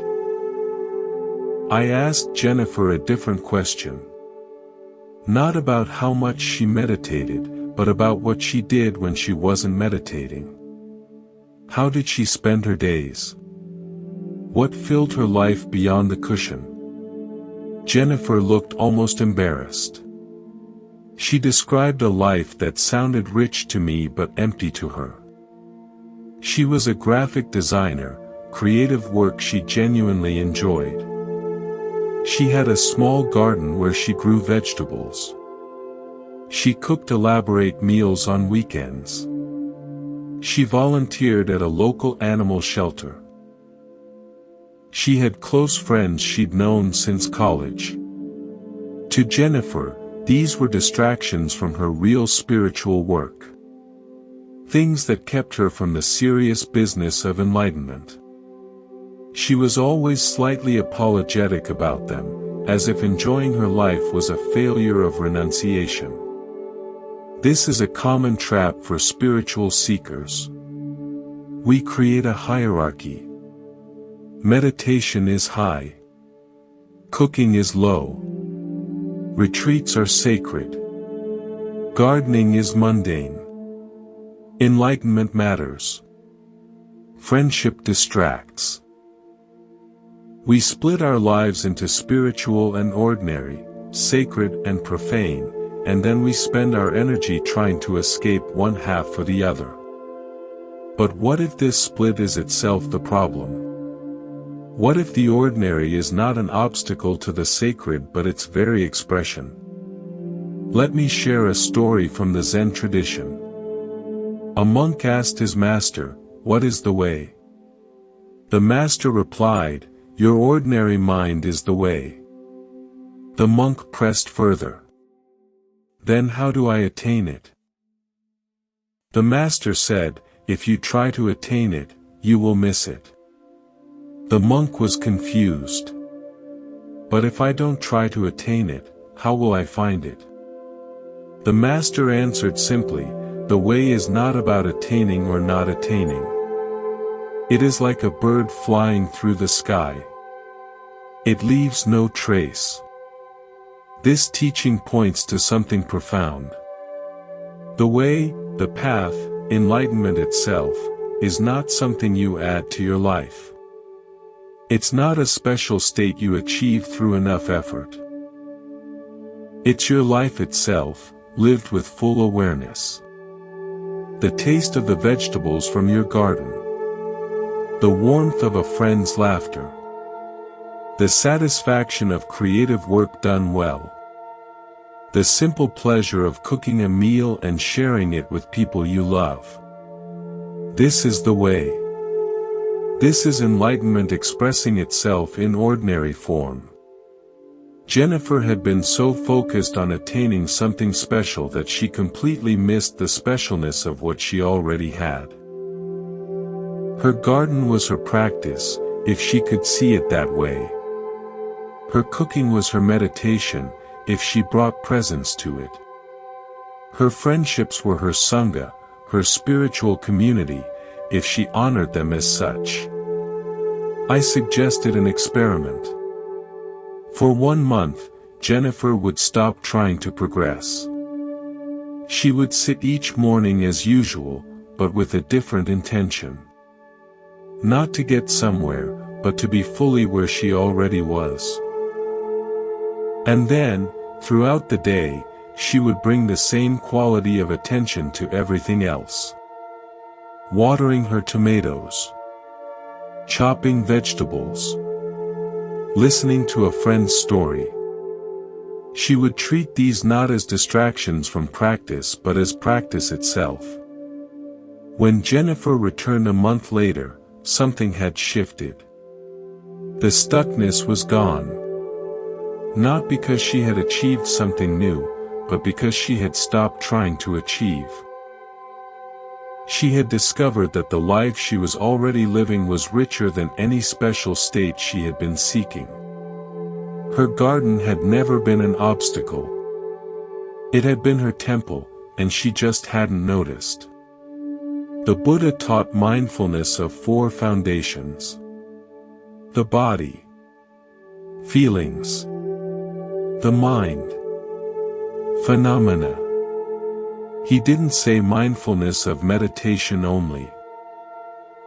I asked Jennifer a different question. Not about how much she meditated, but about what she did when she wasn't meditating. How did she spend her days? What filled her life beyond the cushion? Jennifer looked almost embarrassed. She described a life that sounded rich to me but empty to her. She was a graphic designer, creative work she genuinely enjoyed. She had a small garden where she grew vegetables. She cooked elaborate meals on weekends. She volunteered at a local animal shelter. She had close friends she'd known since college. To Jennifer, these were distractions from her real spiritual work. Things that kept her from the serious business of enlightenment. She was always slightly apologetic about them, as if enjoying her life was a failure of renunciation. This is a common trap for spiritual seekers. We create a hierarchy. Meditation is high. Cooking is low. Retreats are sacred. Gardening is mundane. Enlightenment matters. Friendship distracts. We split our lives into spiritual and ordinary, sacred and profane, and then we spend our energy trying to escape one half for the other. But what if this split is itself the problem? What if the ordinary is not an obstacle to the sacred but its very expression? Let me share a story from the Zen tradition. A monk asked his master, "What is the way?" The master replied, "Your ordinary mind is the way." The monk pressed further. "Then how do I attain it?" The master said, "If you try to attain it, you will miss it." The monk was confused. "But if I don't try to attain it, how will I find it?" The master answered simply, "The way is not about attaining or not attaining. It is like a bird flying through the sky. It leaves no trace." This teaching points to something profound. The way, the path, enlightenment itself, is not something you add to your life. It's not a special state you achieve through enough effort. It's your life itself, lived with full awareness. The taste of the vegetables from your garden. The warmth of a friend's laughter. The satisfaction of creative work done well. The simple pleasure of cooking a meal and sharing it with people you love. This is the way. This is enlightenment expressing itself in ordinary form. Jennifer had been so focused on attaining something special that she completely missed the specialness of what she already had. Her garden was her practice, if she could see it that way. Her cooking was her meditation, if she brought presence to it. Her friendships were her sangha, her spiritual community, if she honored them as such. I suggested an experiment. For 1 month, Jennifer would stop trying to progress. She would sit each morning as usual, but with a different intention. Not to get somewhere, but to be fully where she already was. And then, throughout the day, she would bring the same quality of attention to everything else. Watering her tomatoes. Chopping vegetables. Listening to a friend's story. She would treat these not as distractions from practice but as practice itself. When Jennifer returned a month later, something had shifted. The stuckness was gone. Not because she had achieved something new, but because she had stopped trying to achieve. She had discovered that the life she was already living was richer than any special state she had been seeking. Her garden had never been an obstacle. It had been her temple, and she just hadn't noticed. The Buddha taught mindfulness of 4 foundations: the body, feelings, the mind, phenomena. He didn't say mindfulness of meditation only.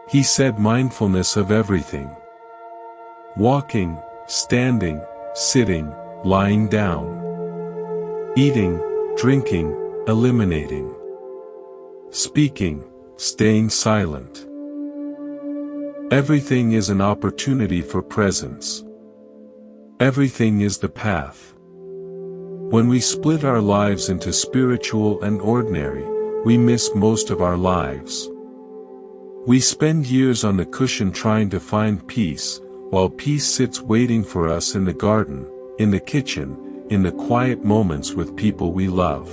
He said mindfulness of everything. Walking, standing, sitting, lying down. Eating, drinking, eliminating. Speaking, staying silent. Everything is an opportunity for presence. Everything is the path. When we split our lives into spiritual and ordinary, we miss most of our lives. We spend years on the cushion trying to find peace, while peace sits waiting for us in the garden, in the kitchen, in the quiet moments with people we love.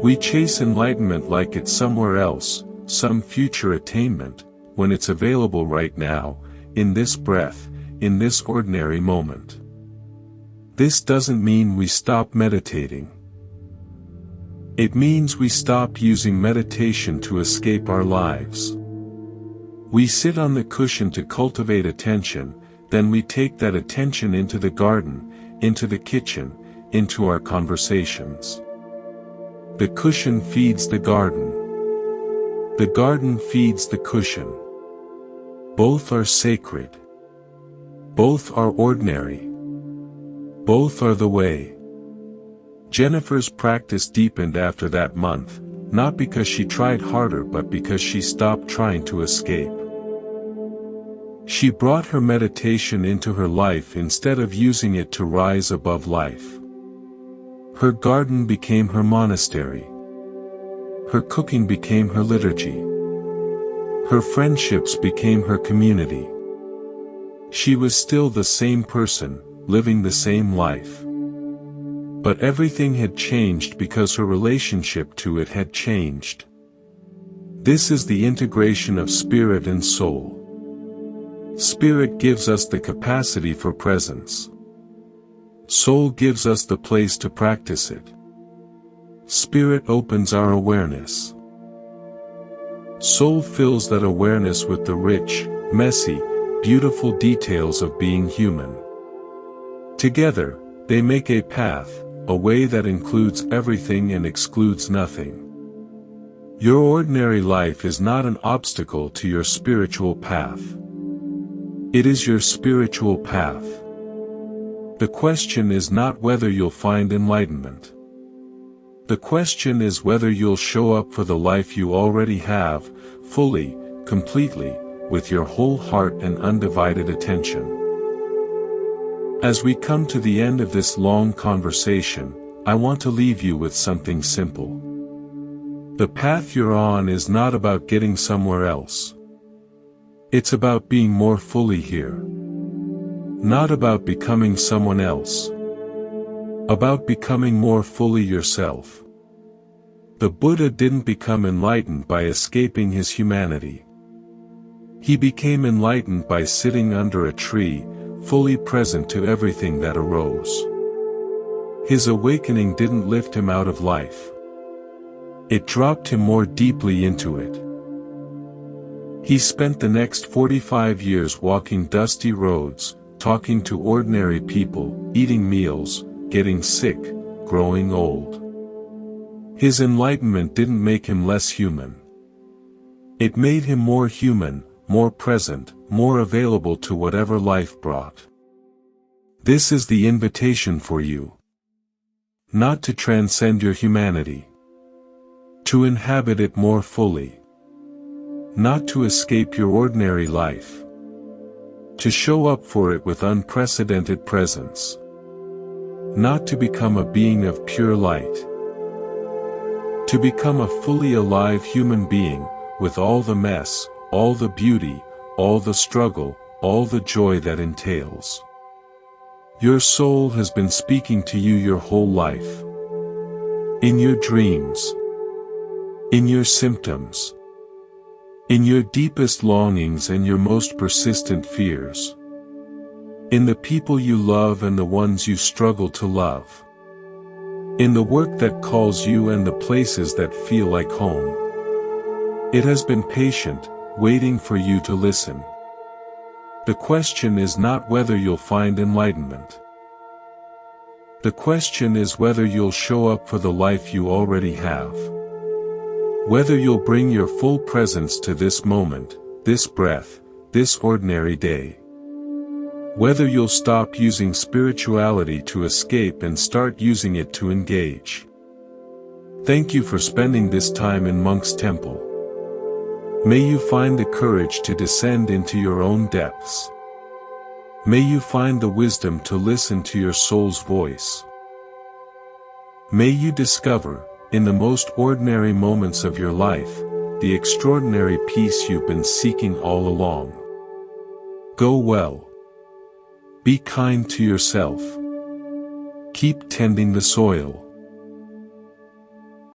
We chase enlightenment like it's somewhere else, some future attainment, when it's available right now, in this breath, in this ordinary moment. This doesn't mean we stop meditating. It means we stop using meditation to escape our lives. We sit on the cushion to cultivate attention, then we take that attention into the garden, into the kitchen, into our conversations. The cushion feeds the garden. The garden feeds the cushion. Both are sacred. Both are ordinary. Both are the way. Jennifer's practice deepened after that month, not because she tried harder but because she stopped trying to escape. She brought her meditation into her life instead of using it to rise above life. Her garden became her monastery. Her cooking became her liturgy. Her friendships became her community. She was still the same person, living the same life. But everything had changed because her relationship to it had changed. This is the integration of spirit and soul. Spirit gives us the capacity for presence. Soul gives us the place to practice it. Spirit opens our awareness. Soul fills that awareness with the rich, messy, beautiful details of being human. Together, they make a path, a way that includes everything and excludes nothing. Your ordinary life is not an obstacle to your spiritual path. It is your spiritual path. The question is not whether you'll find enlightenment. The question is whether you'll show up for the life you already have, fully, completely, with your whole heart and undivided attention. As we come to the end of this long conversation, I want to leave you with something simple. The path you're on is not about getting somewhere else. It's about being more fully here. Not about becoming someone else. About becoming more fully yourself. The Buddha didn't become enlightened by escaping his humanity. He became enlightened by sitting under a tree, fully present to everything that arose. His awakening didn't lift him out of life. It dropped him more deeply into it. He spent the next 45 years walking dusty roads, talking to ordinary people, eating meals, getting sick, growing old. His enlightenment didn't make him less human. It made him more human, more present, more available to whatever life brought. This is the invitation for you. Not to transcend your humanity. To inhabit it more fully. Not to escape your ordinary life. To show up for it with unprecedented presence. Not to become a being of pure light. To become a fully alive human being, with all the mess, all the beauty, all the struggle, all the joy that entails. Your soul has been speaking to you your whole life. In your dreams. In your symptoms. in your deepest longings and your most persistent fears, in the people you love and the ones you struggle to love, in the work that calls you and the places that feel like home. It has been patient, waiting for you to listen. The question is not whether you'll find enlightenment. The question is whether you'll show up for the life you already have. Whether you'll bring your full presence to this moment, this breath, this ordinary day. Whether you'll stop using spirituality to escape and start using it to engage. Thank you for spending this time in Monk's Temple. May you find the courage to descend into your own depths. May you find the wisdom to listen to your soul's voice. May you discover, in the most ordinary moments of your life, the extraordinary peace you've been seeking all along. Go well. Be kind to yourself. Keep tending the soil.